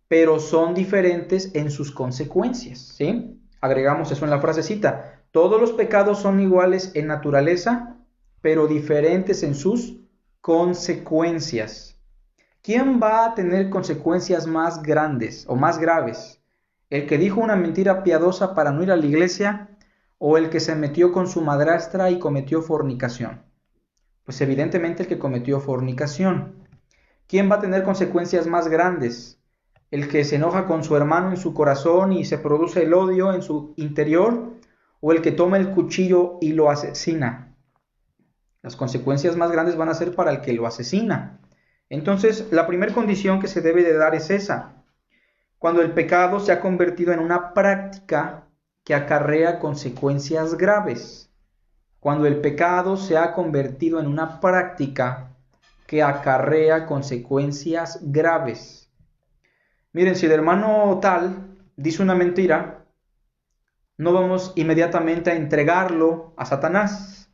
pero son diferentes en sus consecuencias, ¿sí? Agregamos eso en la frasecita. Todos los pecados son iguales en naturaleza, pero diferentes en sus consecuencias. ¿Quién va a tener consecuencias más grandes o más graves? ¿El que dijo una mentira piadosa para no ir a la iglesia o el que se metió con su madrastra y cometió fornicación? Pues evidentemente el que cometió fornicación. ¿Quién va a tener consecuencias más grandes? ¿El que se enoja con su hermano en su corazón y se produce el odio en su interior? ¿O el que toma el cuchillo y lo asesina? Las consecuencias más grandes van a ser para el que lo asesina. Entonces, la primera condición que se debe de dar es esa. Cuando el pecado se ha convertido en una práctica que acarrea consecuencias graves. Cuando el pecado se ha convertido en una práctica que acarrea consecuencias graves. Miren, si el hermano tal dice una mentira, no vamos inmediatamente a entregarlo a Satanás.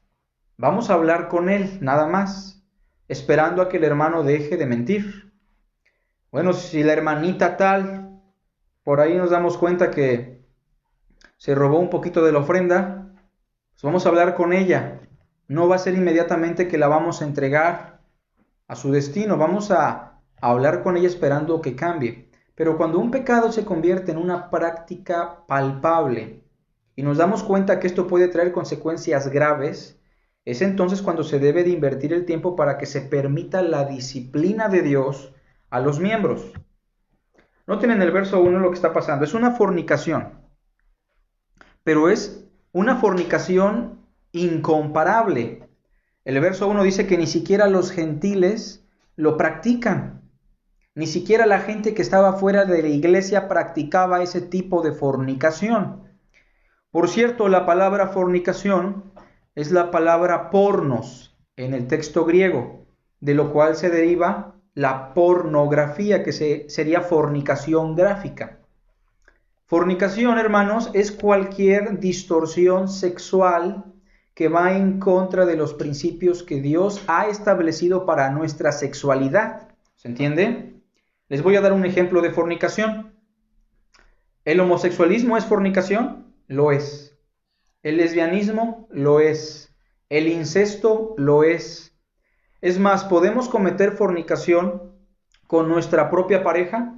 Vamos a hablar con él, nada más, esperando a que el hermano deje de mentir. Bueno, si la hermanita tal, por ahí nos damos cuenta que se robó un poquito de la ofrenda, pues vamos a hablar con ella. No va a ser inmediatamente que la vamos a entregar a su destino, vamos a hablar con ella esperando que cambie. Pero cuando un pecado se convierte en una práctica palpable y nos damos cuenta que esto puede traer consecuencias graves, es entonces cuando se debe de invertir el tiempo para que se permita la disciplina de Dios a los miembros. Noten en el verso 1 lo que está pasando. Es una fornicación, pero es una fornicación incomparable. El verso 1 dice que ni siquiera los gentiles lo practican. Ni siquiera la gente que estaba fuera de la iglesia practicaba ese tipo de fornicación. Por cierto, la palabra fornicación es la palabra pornos en el texto griego, de lo cual se deriva la pornografía, que sería fornicación gráfica. Fornicación, hermanos, es cualquier distorsión sexual que va en contra de los principios que Dios ha establecido para nuestra sexualidad. ¿Se entiende? Les voy a dar un ejemplo de fornicación. ¿El homosexualismo es fornicación? Lo es. ¿El lesbianismo? Lo es. ¿El incesto? Lo es. Es más, ¿podemos cometer fornicación con nuestra propia pareja?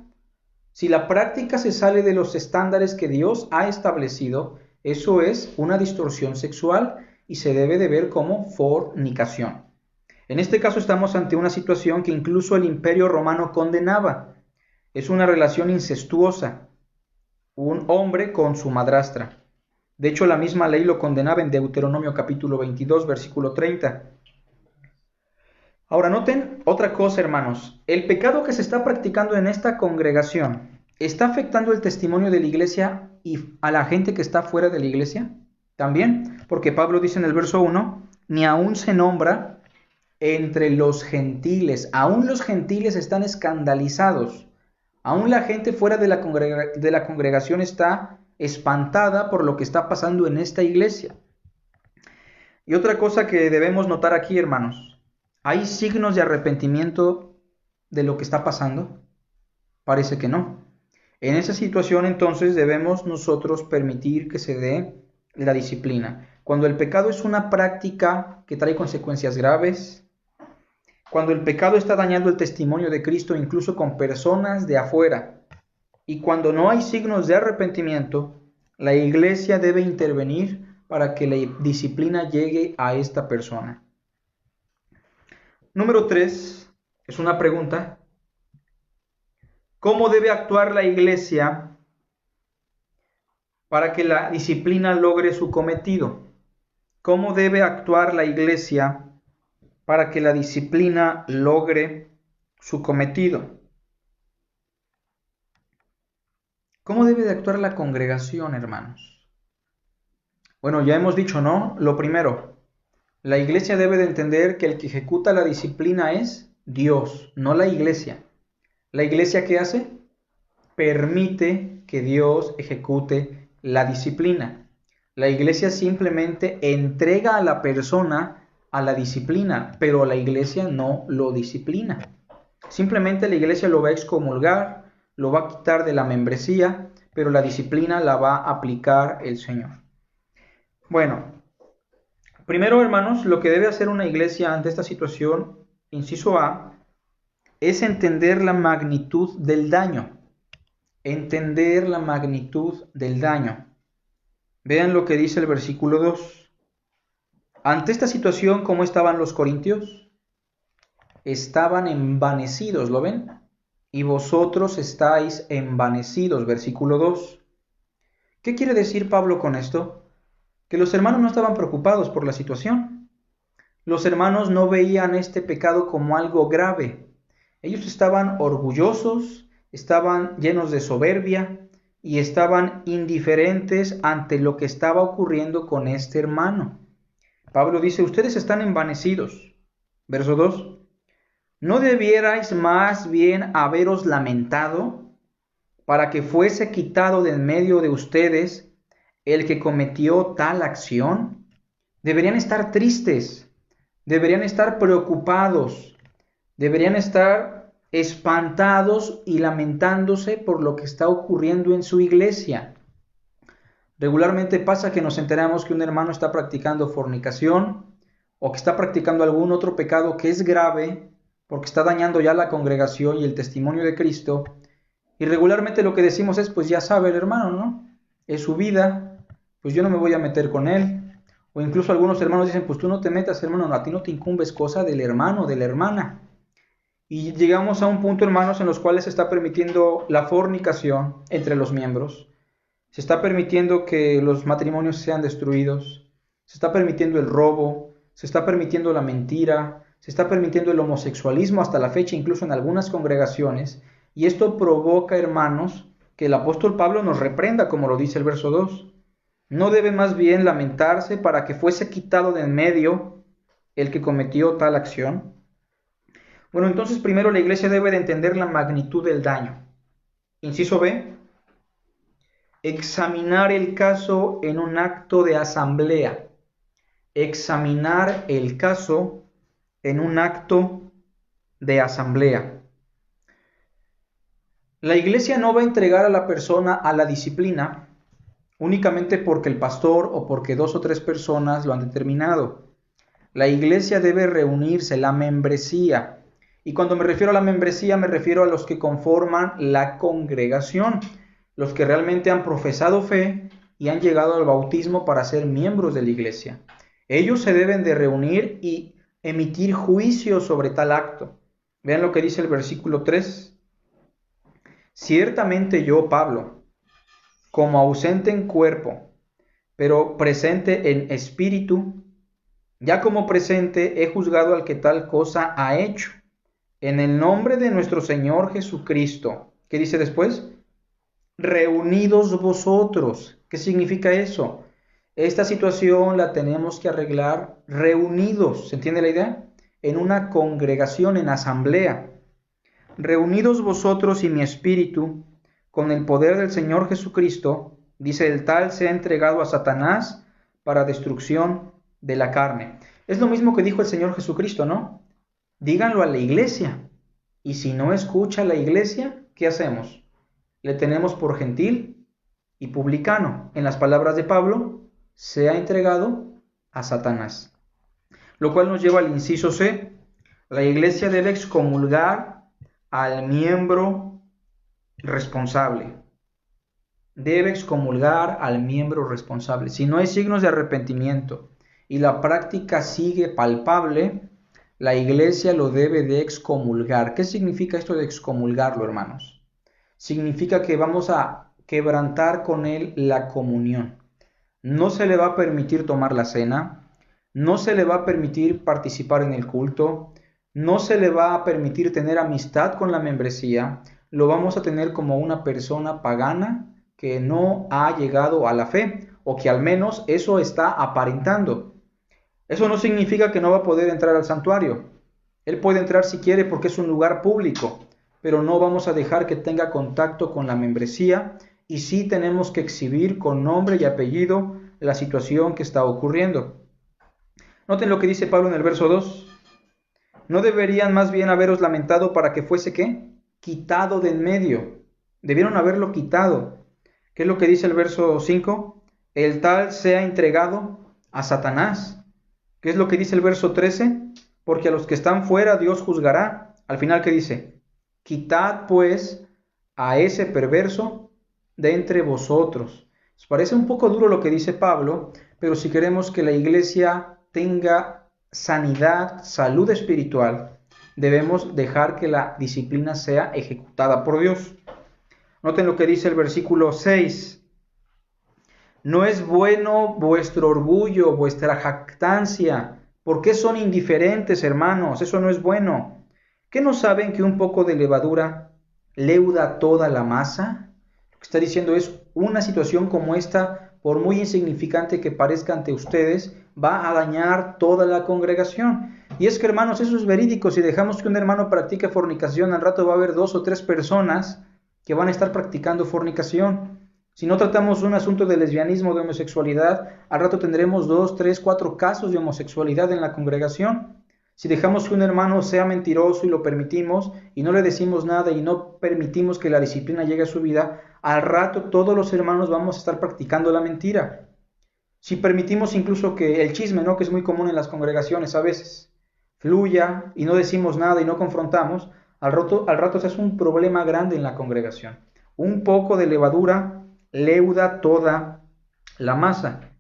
Si la práctica se sale de los estándares que Dios ha establecido, eso es una distorsión sexual y se debe de ver como fornicación. En este caso estamos ante una situación que incluso el Imperio Romano condenaba. Es una relación incestuosa, un hombre con su madrastra. De hecho, la misma ley lo condenaba en Deuteronomio capítulo 22, versículo 30. Ahora noten otra cosa, hermanos. El pecado que se está practicando en esta congregación, ¿está afectando el testimonio de la iglesia y a la gente que está fuera de la iglesia? También, porque Pablo dice en el verso 1, ni aún se nombra entre los gentiles. Aún los gentiles están escandalizados. Aún la gente fuera de la congregación está espantada por lo que está pasando en esta iglesia. Y otra cosa que debemos notar aquí, hermanos, ¿hay signos de arrepentimiento de lo que está pasando? Parece que no. En esa situación entonces debemos nosotros permitir que se dé la disciplina. Cuando el pecado es una práctica que trae consecuencias graves, cuando el pecado está dañando el testimonio de Cristo incluso con personas de afuera, y cuando no hay signos de arrepentimiento, la iglesia debe intervenir para que la disciplina llegue a esta persona. Número 3, es una pregunta. ¿Cómo debe actuar la iglesia para que la disciplina logre su cometido? ¿Cómo debe actuar la iglesia para que la disciplina logre su cometido? ¿Cómo debe de actuar la congregación, hermanos? Bueno, ya hemos dicho, ¿no? Lo primero, la iglesia debe de entender que el que ejecuta la disciplina es Dios, no la iglesia. ¿La iglesia qué hace? Permite que Dios ejecute la disciplina. La iglesia simplemente entrega a la persona a la disciplina, pero la iglesia no lo disciplina. Simplemente la iglesia lo va a excomulgar, lo va a quitar de la membresía, pero la disciplina la va a aplicar el Señor. Bueno, primero, hermanos, lo que debe hacer una iglesia ante esta situación, inciso A, es entender la magnitud del daño. Entender la magnitud del daño. Vean lo que dice el versículo 2. Ante esta situación, ¿cómo estaban los corintios? Estaban envanecidos, ¿lo ven? Y vosotros estáis envanecidos, versículo 2. ¿Qué quiere decir Pablo con esto? Que los hermanos no estaban preocupados por la situación. Los hermanos no veían este pecado como algo grave. Ellos estaban orgullosos, estaban llenos de soberbia y estaban indiferentes ante lo que estaba ocurriendo con este hermano. Pablo dice, ustedes están envanecidos. Verso 2. ¿No debierais más bien haberos lamentado para que fuese quitado de en medio de ustedes el que cometió tal acción? Deberían estar tristes, deberían estar preocupados, deberían estar espantados y lamentándose por lo que está ocurriendo en su iglesia. Regularmente pasa que nos enteramos que un hermano está practicando fornicación o que está practicando algún otro pecado que es grave porque está dañando ya la congregación y el testimonio de Cristo. Y regularmente lo que decimos es, pues ya sabe el hermano, ¿no? Es su vida, pues yo no me voy a meter con él. O incluso algunos hermanos dicen, pues tú no te metas, hermano, a ti no te incumbes cosa del hermano, de la hermana. Y llegamos a un punto, hermanos, en los cuales se está permitiendo la fornicación entre los miembros. Se está permitiendo que los matrimonios sean destruidos. Se está permitiendo el robo. Se está permitiendo la mentira. Se está permitiendo el homosexualismo hasta la fecha, incluso en algunas congregaciones. Y esto provoca, hermanos, que el apóstol Pablo nos reprenda, como lo dice el verso 2. ¿No debe más bien lamentarse para que fuese quitado de en medio el que cometió tal acción? Bueno, entonces primero la iglesia debe de entender la magnitud del daño. Inciso B, examinar el caso en un acto de asamblea. Examinar el caso en un acto de asamblea. La iglesia no va a entregar a la persona a la disciplina únicamente porque el pastor o porque 2 o 3 personas lo han determinado. La iglesia debe reunirse, la membresía. Y cuando me refiero a la membresía, me refiero a los que conforman la congregación, los que realmente han profesado fe y han llegado al bautismo para ser miembros de la iglesia. Ellos se deben de reunir y emitir juicio sobre tal acto. Vean lo que dice el versículo 3. Ciertamente yo, Pablo, como ausente en cuerpo, pero presente en espíritu, ya como presente he juzgado al que tal cosa ha hecho, en el nombre de nuestro Señor Jesucristo. ¿Qué dice después? Reunidos vosotros. ¿Qué significa eso? Esta situación la tenemos que arreglar reunidos. ¿Se entiende la idea? En una congregación, en asamblea. Reunidos vosotros y mi espíritu, con el poder del Señor Jesucristo, dice, el tal se ha entregado a Satanás para destrucción de la carne. Es lo mismo que dijo el Señor Jesucristo, ¿no? Díganlo a la iglesia. Y si no escucha la iglesia, ¿qué hacemos? Le tenemos por gentil y publicano. En las palabras de Pablo, se ha entregado a Satanás. Lo cual nos lleva al inciso C. La iglesia debe excomulgar al miembro responsable. Debe excomulgar al miembro responsable. Si no hay signos de arrepentimiento y la práctica sigue palpable, la iglesia lo debe de excomulgar. ¿Qué significa esto de excomulgarlo, hermanos? Significa que vamos a quebrantar con él la comunión. No se le va a permitir tomar la cena, no se le va a permitir participar en el culto, no se le va a permitir tener amistad con la membresía, lo vamos a tener como una persona pagana que no ha llegado a la fe, o que al menos eso está aparentando. Eso no significa que no va a poder entrar al santuario. Él puede entrar si quiere porque es un lugar público, pero no vamos a dejar que tenga contacto con la membresía, y sí tenemos que exhibir con nombre y apellido la situación que está ocurriendo. Noten lo que dice Pablo en el verso 2. ¿No deberían más bien haberos lamentado para que fuese ¿qué? Quitado de en medio? Debieron haberlo quitado. ¿Qué es lo que dice el verso 5? El tal sea entregado a Satanás. ¿Qué es lo que dice el verso 13? Porque a los que están fuera Dios juzgará. Al final, ¿qué dice? Quitad pues a ese perverso de entre vosotros. Os parece un poco duro lo que dice Pablo, pero si queremos que la iglesia tenga sanidad, salud espiritual, debemos dejar que la disciplina sea ejecutada por Dios. Noten lo que dice el versículo 6. No es bueno vuestro orgullo, vuestra jactancia. ¿Por qué son indiferentes, hermanos? Eso no es bueno. ¿Qué no saben que un poco de levadura leuda toda la masa? Lo que está diciendo es, una situación como esta, por muy insignificante que parezca ante ustedes, va a dañar toda la congregación. Y es que, hermanos, eso es verídico. Si dejamos que un hermano practique fornicación, al rato va a haber 2 o 3 personas que van a estar practicando fornicación. Si no tratamos un asunto de lesbianismo, de homosexualidad, al rato tendremos 2, 3, 4 casos de homosexualidad en la congregación. Si dejamos que un hermano sea mentiroso y lo permitimos, y no le decimos nada y no permitimos que la disciplina llegue a su vida, al rato todos los hermanos vamos a estar practicando la mentira. Si permitimos incluso que el chisme, ¿no?, que es muy común en las congregaciones a veces, fluya y no decimos nada y no confrontamos, al rato se hace un problema grande en la congregación. Un poco de levadura leuda toda la masa.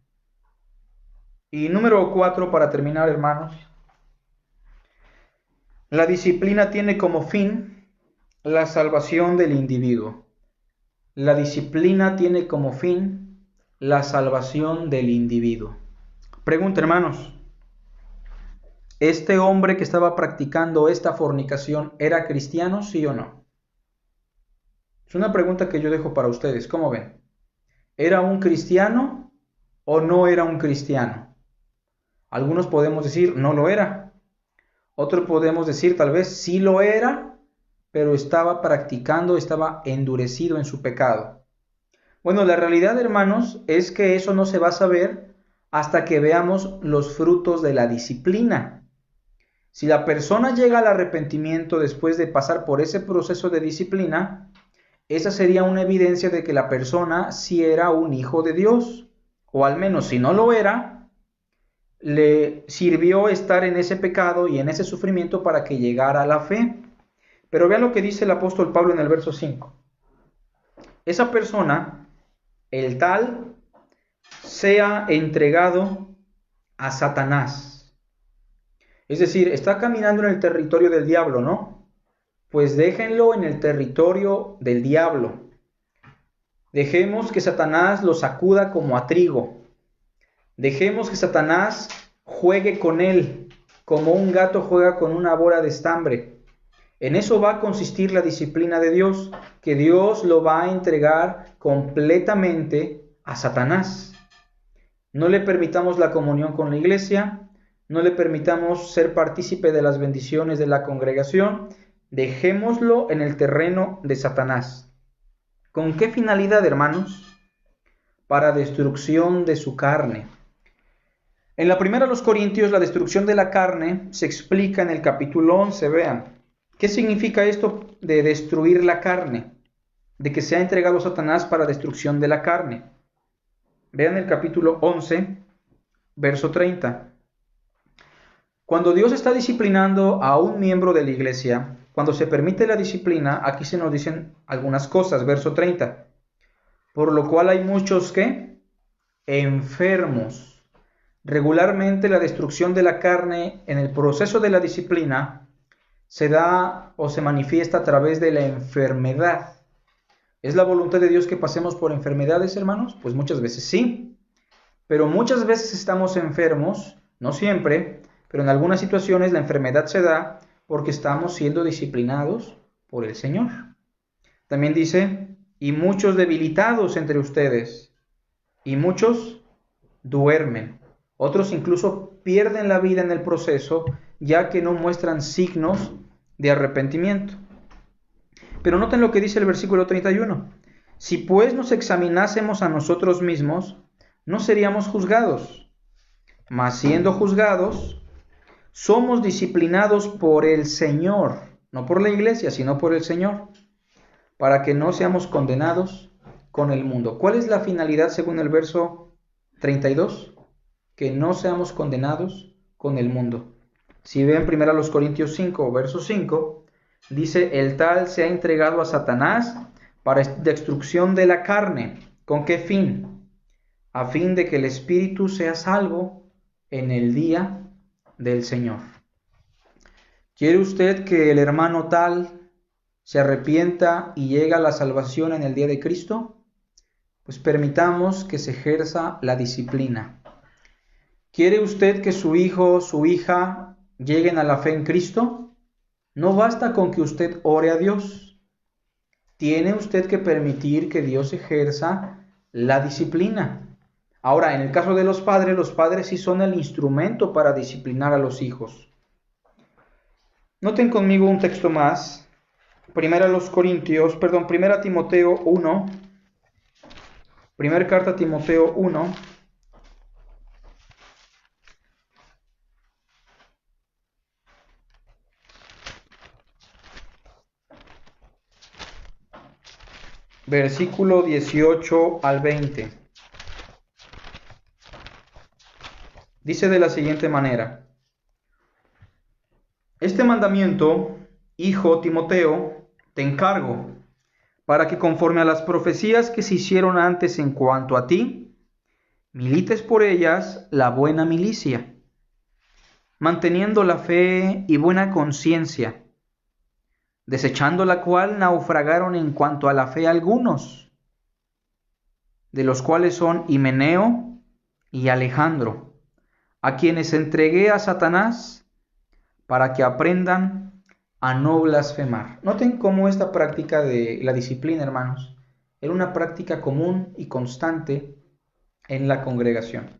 Y número 4, para terminar, hermanos, la disciplina tiene como fin la salvación del individuo. La disciplina tiene como fin la salvación del individuo. Pregunta, hermanos, ¿este hombre que estaba practicando esta fornicación era cristiano, sí o no? Es una pregunta que yo dejo para ustedes. ¿Cómo ven? ¿Era un cristiano o no era un cristiano? Algunos podemos decir, no lo era. Otros podemos decir, tal vez sí lo era, pero estaba practicando, estaba endurecido en su pecado. Bueno, la realidad, hermanos, es que eso no se va a saber hasta que veamos los frutos de la disciplina. Si la persona llega al arrepentimiento después de pasar por ese proceso de disciplina, esa sería una evidencia de que la persona sí era un hijo de Dios, o al menos si no lo era, le sirvió estar en ese pecado y en ese sufrimiento para que llegara a la fe. Pero vean lo que dice el apóstol Pablo en el verso 5. Esa persona, el tal, sea entregado a Satanás. Es decir, está caminando en el territorio del diablo, ¿no? Pues déjenlo en el territorio del diablo. Dejemos que Satanás lo sacuda como a trigo. Dejemos que Satanás juegue con él, como un gato juega con una bola de estambre. En eso va a consistir la disciplina de Dios, que Dios lo va a entregar completamente a Satanás. No le permitamos la comunión con la iglesia, no le permitamos ser partícipe de las bendiciones de la congregación, dejémoslo en el terreno de Satanás. ¿Con qué finalidad, hermanos? Para destrucción de su carne. En la primera de los Corintios, la destrucción de la carne se explica en el capítulo 11, vean. ¿Qué significa esto de destruir la carne, de que sea entregado a Satanás para destrucción de la carne. Vean el capítulo 11, verso 30. Cuando Dios está disciplinando a un miembro de la iglesia, cuando se permite la disciplina, aquí se nos dicen algunas cosas. Verso 30. Por lo cual hay muchos que enfermos. Regularmente la destrucción de la carne en el proceso de la disciplina se da o se manifiesta a través de la enfermedad. ¿Es la voluntad de Dios que pasemos por enfermedades, hermanos? Pues muchas veces sí. Pero muchas veces estamos enfermos, no siempre, pero en algunas situaciones la enfermedad se da porque estamos siendo disciplinados por el Señor. También dice, y muchos debilitados entre ustedes, y muchos duermen. Otros incluso pierden la vida en el proceso, ya que no muestran signos de arrepentimiento. Pero noten lo que dice el versículo 31. Si pues nos examinásemos a nosotros mismos, no seríamos juzgados. Mas siendo juzgados, somos disciplinados por el Señor, no por la iglesia, sino por el Señor, para que no seamos condenados con el mundo. ¿Cuál es la finalidad según el verso 32? Que no seamos condenados con el mundo. Si ven 1 Corintios 5, verso 5, dice, el tal se ha entregado a Satanás para destrucción de la carne. ¿Con qué fin? A fin de que el espíritu sea salvo en el día del Señor. ¿Quiere usted que el hermano tal se arrepienta y llegue a la salvación en el día de Cristo? Pues permitamos que se ejerza la disciplina. ¿Quiere usted que su hijo o su hija lleguen a la fe en Cristo? No basta con que usted ore a Dios. Tiene usted que permitir que Dios ejerza la disciplina. Ahora, en el caso de los padres sí son el instrumento para disciplinar a los hijos. Noten conmigo un texto más. Primera Timoteo 1. Primera carta a Timoteo 1. Versículo 18 al 20. Dice de la siguiente manera: este mandamiento, hijo Timoteo, te encargo, para que conforme a las profecías que se hicieron antes en cuanto a ti, milites por ellas la buena milicia, manteniendo la fe y buena conciencia, desechando la cual naufragaron en cuanto a la fe algunos, de los cuales son Himeneo y Alejandro, a quienes entregué a Satanás para que aprendan a no blasfemar. Noten cómo esta práctica de la disciplina, hermanos, era una práctica común y constante en la congregación.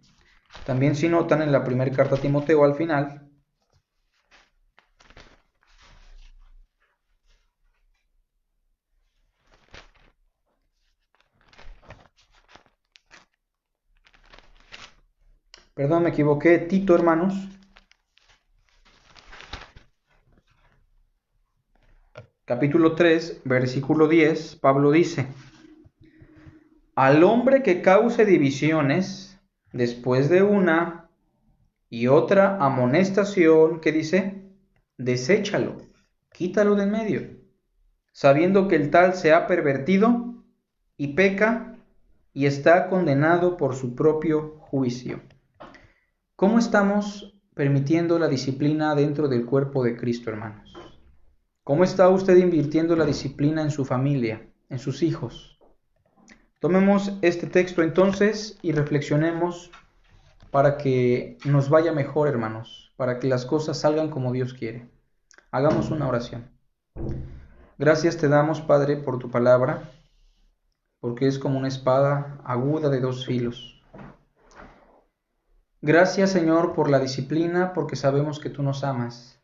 También si notan en la primera carta a Timoteo al final, perdón, me equivoqué, Tito, hermanos. Capítulo 3, versículo 10, Pablo dice, al hombre que cause divisiones después de una y otra amonestación, ¿qué dice? Deséchalo, quítalo de en medio, sabiendo que el tal se ha pervertido y peca y está condenado por su propio juicio. ¿Cómo estamos permitiendo la disciplina dentro del cuerpo de Cristo, hermanos? ¿Cómo está usted invirtiendo la disciplina en su familia, en sus hijos? Tomemos este texto entonces y reflexionemos para que nos vaya mejor, hermanos, para que las cosas salgan como Dios quiere. Hagamos una oración. Gracias te damos, Padre, por tu palabra, porque es como una espada aguda de dos filos. Gracias, Señor, por la disciplina, porque sabemos que tú nos amas.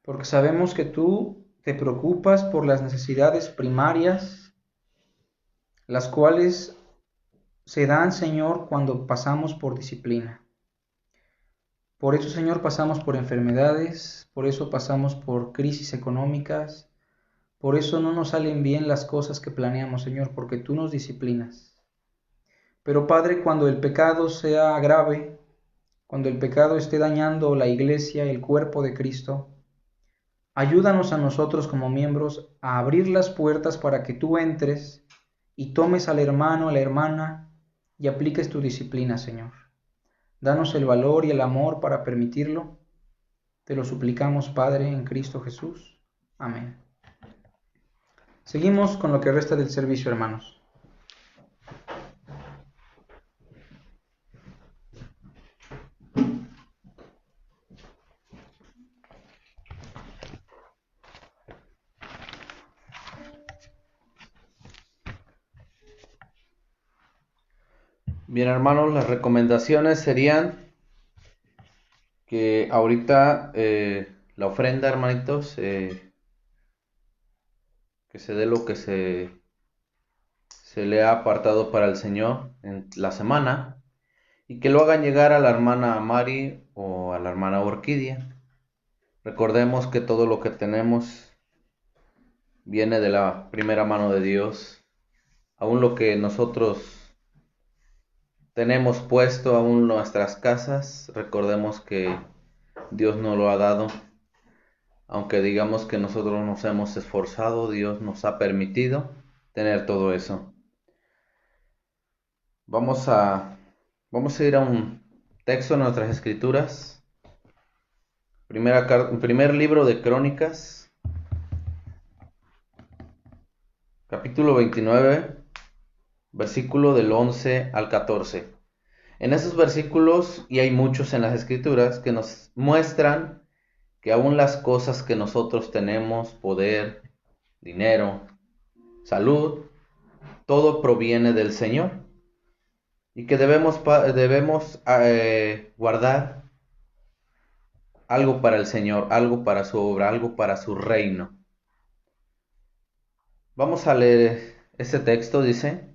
Porque sabemos que tú te preocupas por las necesidades primarias, las cuales se dan, Señor, cuando pasamos por disciplina. Por eso, Señor, pasamos por enfermedades, por eso pasamos por crisis económicas, por eso no nos salen bien las cosas que planeamos, Señor, porque tú nos disciplinas. Pero, Padre, cuando el pecado sea grave, cuando el pecado esté dañando la iglesia, el cuerpo de Cristo, ayúdanos a nosotros como miembros a abrir las puertas para que tú entres y tomes al hermano, a la hermana y apliques tu disciplina, Señor. Danos el valor y el amor para permitirlo. Te lo suplicamos, Padre, en Cristo Jesús. Amén. Seguimos con lo que resta del servicio, hermanos. Bien, hermanos, las recomendaciones serían que ahorita la ofrenda, hermanitos, que se dé lo que se le ha apartado para el Señor en la semana, y que lo hagan llegar a la hermana Mari o a la hermana Orquídea. Recordemos que todo lo que tenemos viene de la primera mano de Dios. Aún lo que nosotros tenemos puesto, aún nuestras casas, recordemos que Dios nos lo ha dado. Aunque digamos que nosotros nos hemos esforzado, Dios nos ha permitido tener todo eso. Vamos a ir a un texto en nuestras escrituras. Primer libro de Crónicas, capítulo 29, versículo del 11 al 14. En esos versículos, y hay muchos en las escrituras, que nos muestran que aún las cosas que nosotros tenemos, poder, dinero, salud, todo proviene del Señor. Y que debemos guardar algo para el Señor, algo para su obra, algo para su reino. Vamos a leer ese texto, dice: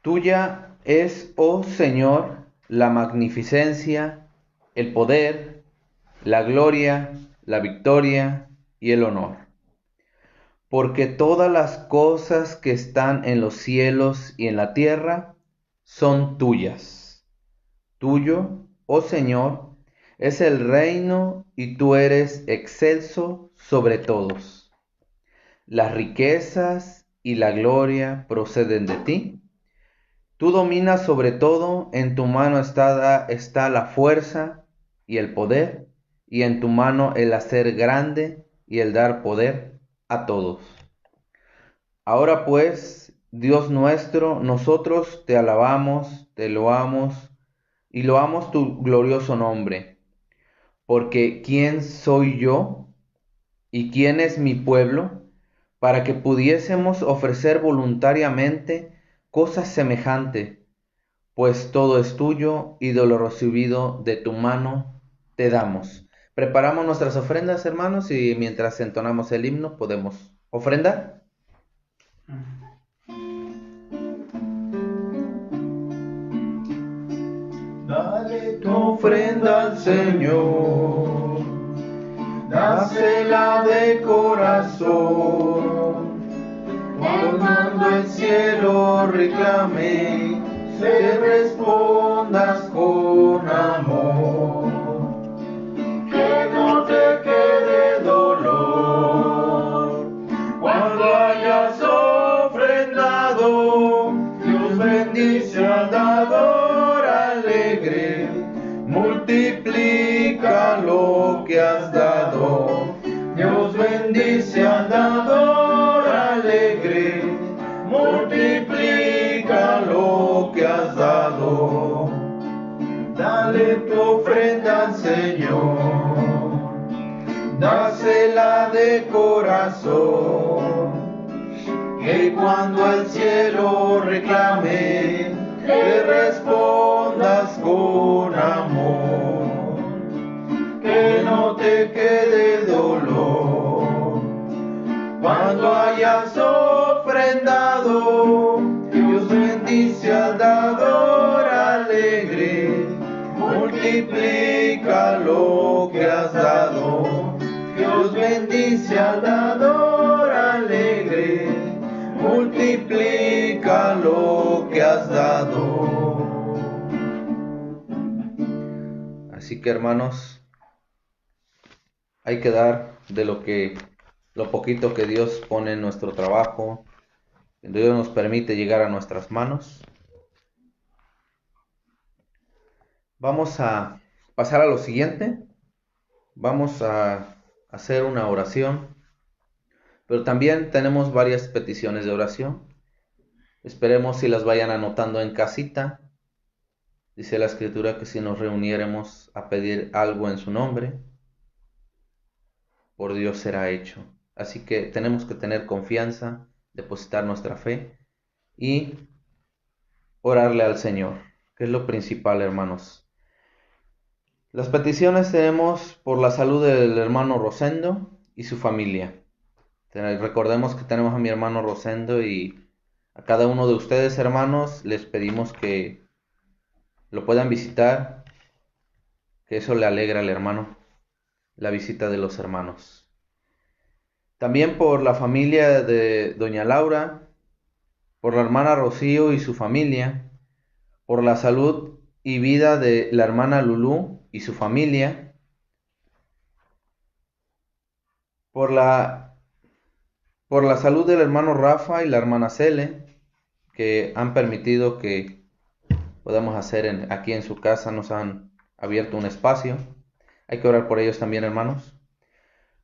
Tuya es, oh Señor, la magnificencia, el poder, la gloria, la victoria y el honor. Porque todas las cosas que están en los cielos y en la tierra son tuyas. Tuyo, oh Señor, es el reino y tú eres excelso sobre todos. Las riquezas y la gloria proceden de ti. Tú dominas sobre todo, en tu mano está la fuerza y el poder, y en tu mano el hacer grande y el dar poder a todos. Ahora pues, Dios nuestro, nosotros te alabamos, te loamos y loamos tu glorioso nombre, porque ¿quién soy yo y quién es mi pueblo para que pudiésemos ofrecer voluntariamente cosas semejantes? Pues todo es tuyo y de lo recibido de tu mano te damos. Preparamos nuestras ofrendas, hermanos, y mientras entonamos el himno podemos ofrendar. Dale tu ofrenda al Señor, dásela de corazón. Cuando el cielo reclame, se respondas con amor. Que no te quede dolor cuando hayas ofrendado. Dios bendice al dador alegre, multiplica lo que has dado. Dios bendice al dador alegre, multiplica lo que has dado. Dale tu ofrenda al Señor, dásela de corazón, que cuando el cielo reclame, le respondas con amor. Que no te quede dolor cuando hayas ofrendado. Dios bendice al dador alegre, multiplica multiplica lo que has dado. Dios bendice al dador alegre, multiplica lo que has dado. Así que, hermanos, hay que dar de lo poquito que Dios pone en nuestro trabajo, que Dios nos permite llegar a nuestras manos. Vamos a pasar a lo siguiente. Vamos a hacer una oración, pero también tenemos varias peticiones de oración. Esperemos si las vayan anotando en casita. Dice la Escritura que si nos reuniéramos a pedir algo en su nombre, por Dios será hecho. Así que tenemos que tener confianza, depositar nuestra fe y orarle al Señor, que es lo principal, hermanos. Las peticiones tenemos por la salud del hermano Rosendo y su familia. Recordemos que tenemos a mi hermano Rosendo y a cada uno de ustedes, hermanos, les pedimos que lo puedan visitar, que eso le alegra al hermano, la visita de los hermanos. También por la familia de doña Laura, por la hermana Rocío y su familia, por la salud y vida de la hermana Lulú y su familia, por la salud del hermano Rafa y la hermana Cele, que han permitido que podamos hacer aquí en su casa, nos han abierto un espacio. Hay que orar por ellos también, hermanos.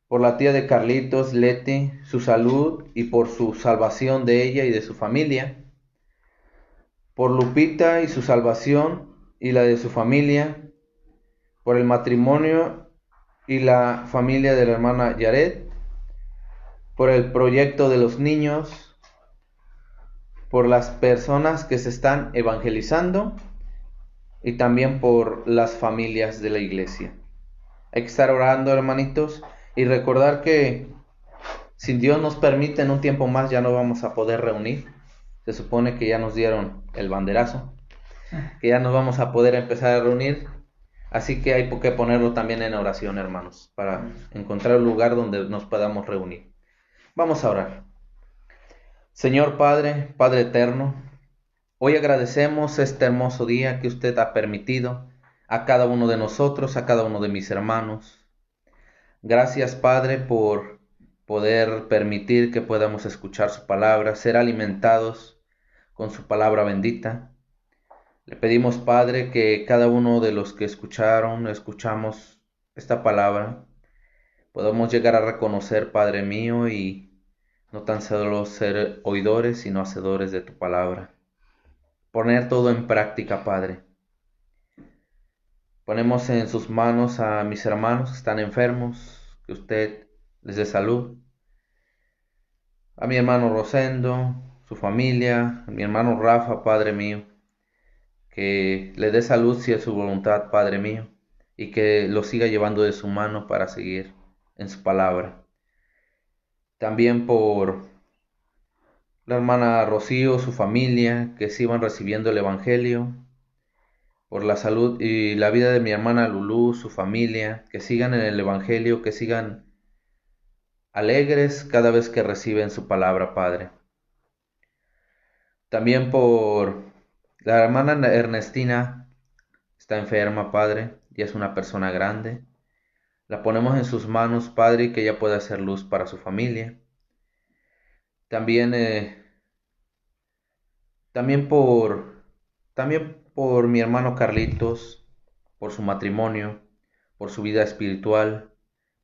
Por la tía de Carlitos, Leti, su salud y por su salvación de ella y de su familia. Por Lupita y su salvación y la de su familia. Por el matrimonio y la familia de la hermana Yaret. Por el proyecto de los niños. Por las personas que se están evangelizando y también por las familias de la iglesia. Hay que estar orando, hermanitos, y recordar que si Dios nos permite en un tiempo más ya no vamos a poder reunir. Se supone que ya nos dieron el banderazo, que ya nos vamos a poder empezar a reunir, así que hay que ponerlo también en oración, hermanos, para encontrar un lugar donde nos podamos reunir. Vamos a orar. Señor Padre, Padre eterno, hoy agradecemos este hermoso día que usted ha permitido a cada uno de nosotros, a cada uno de mis hermanos. Gracias, Padre, por poder permitir que podamos escuchar su palabra, ser alimentados con su palabra bendita. Le pedimos, Padre, que cada uno de los que escuchamos esta palabra, podamos llegar a reconocer, Padre mío, y no tan solo ser oidores, sino hacedores de tu palabra. Poner todo en práctica, Padre. Ponemos en sus manos a mis hermanos que están enfermos, que usted les dé salud. A mi hermano Rosendo, su familia, a mi hermano Rafa, Padre mío, que le dé salud si es su voluntad, Padre mío, y que lo siga llevando de su mano para seguir en su palabra. También por la hermana Rocío, su familia, que sigan recibiendo el Evangelio. Por la salud y la vida de mi hermana Lulú, su familia, que sigan en el Evangelio, que sigan alegres cada vez que reciben su palabra, Padre. También por la hermana Ernestina, está enferma, Padre, y es una persona grande. La ponemos en sus manos, Padre, y que ella pueda hacer luz para su familia. También por mi hermano Carlitos, por su matrimonio, por su vida espiritual,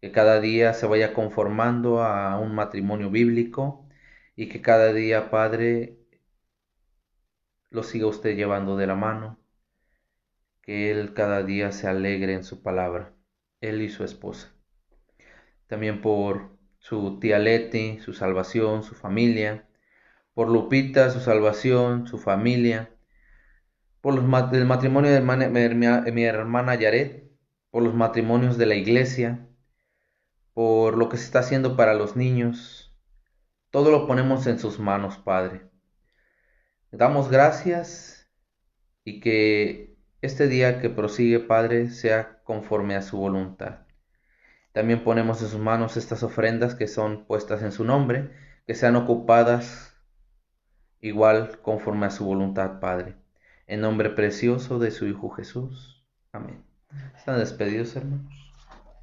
que cada día se vaya conformando a un matrimonio bíblico y que cada día, Padre, lo siga usted llevando de la mano, que él cada día se alegre en su palabra, él y su esposa. También por su tía Leti, su salvación, su familia, por Lupita, su salvación, su familia, por el matrimonio de mi hermana Yaret, por los matrimonios de la iglesia, por lo que se está haciendo para los niños. Todo lo ponemos en sus manos, Padre. Le damos gracias y que este día que prosigue, Padre, sea conforme a su voluntad. También ponemos en sus manos estas ofrendas que son puestas en su nombre, que sean ocupadas igual conforme a su voluntad, Padre. En nombre precioso de su Hijo Jesús. Amén. Están despedidos, hermanos.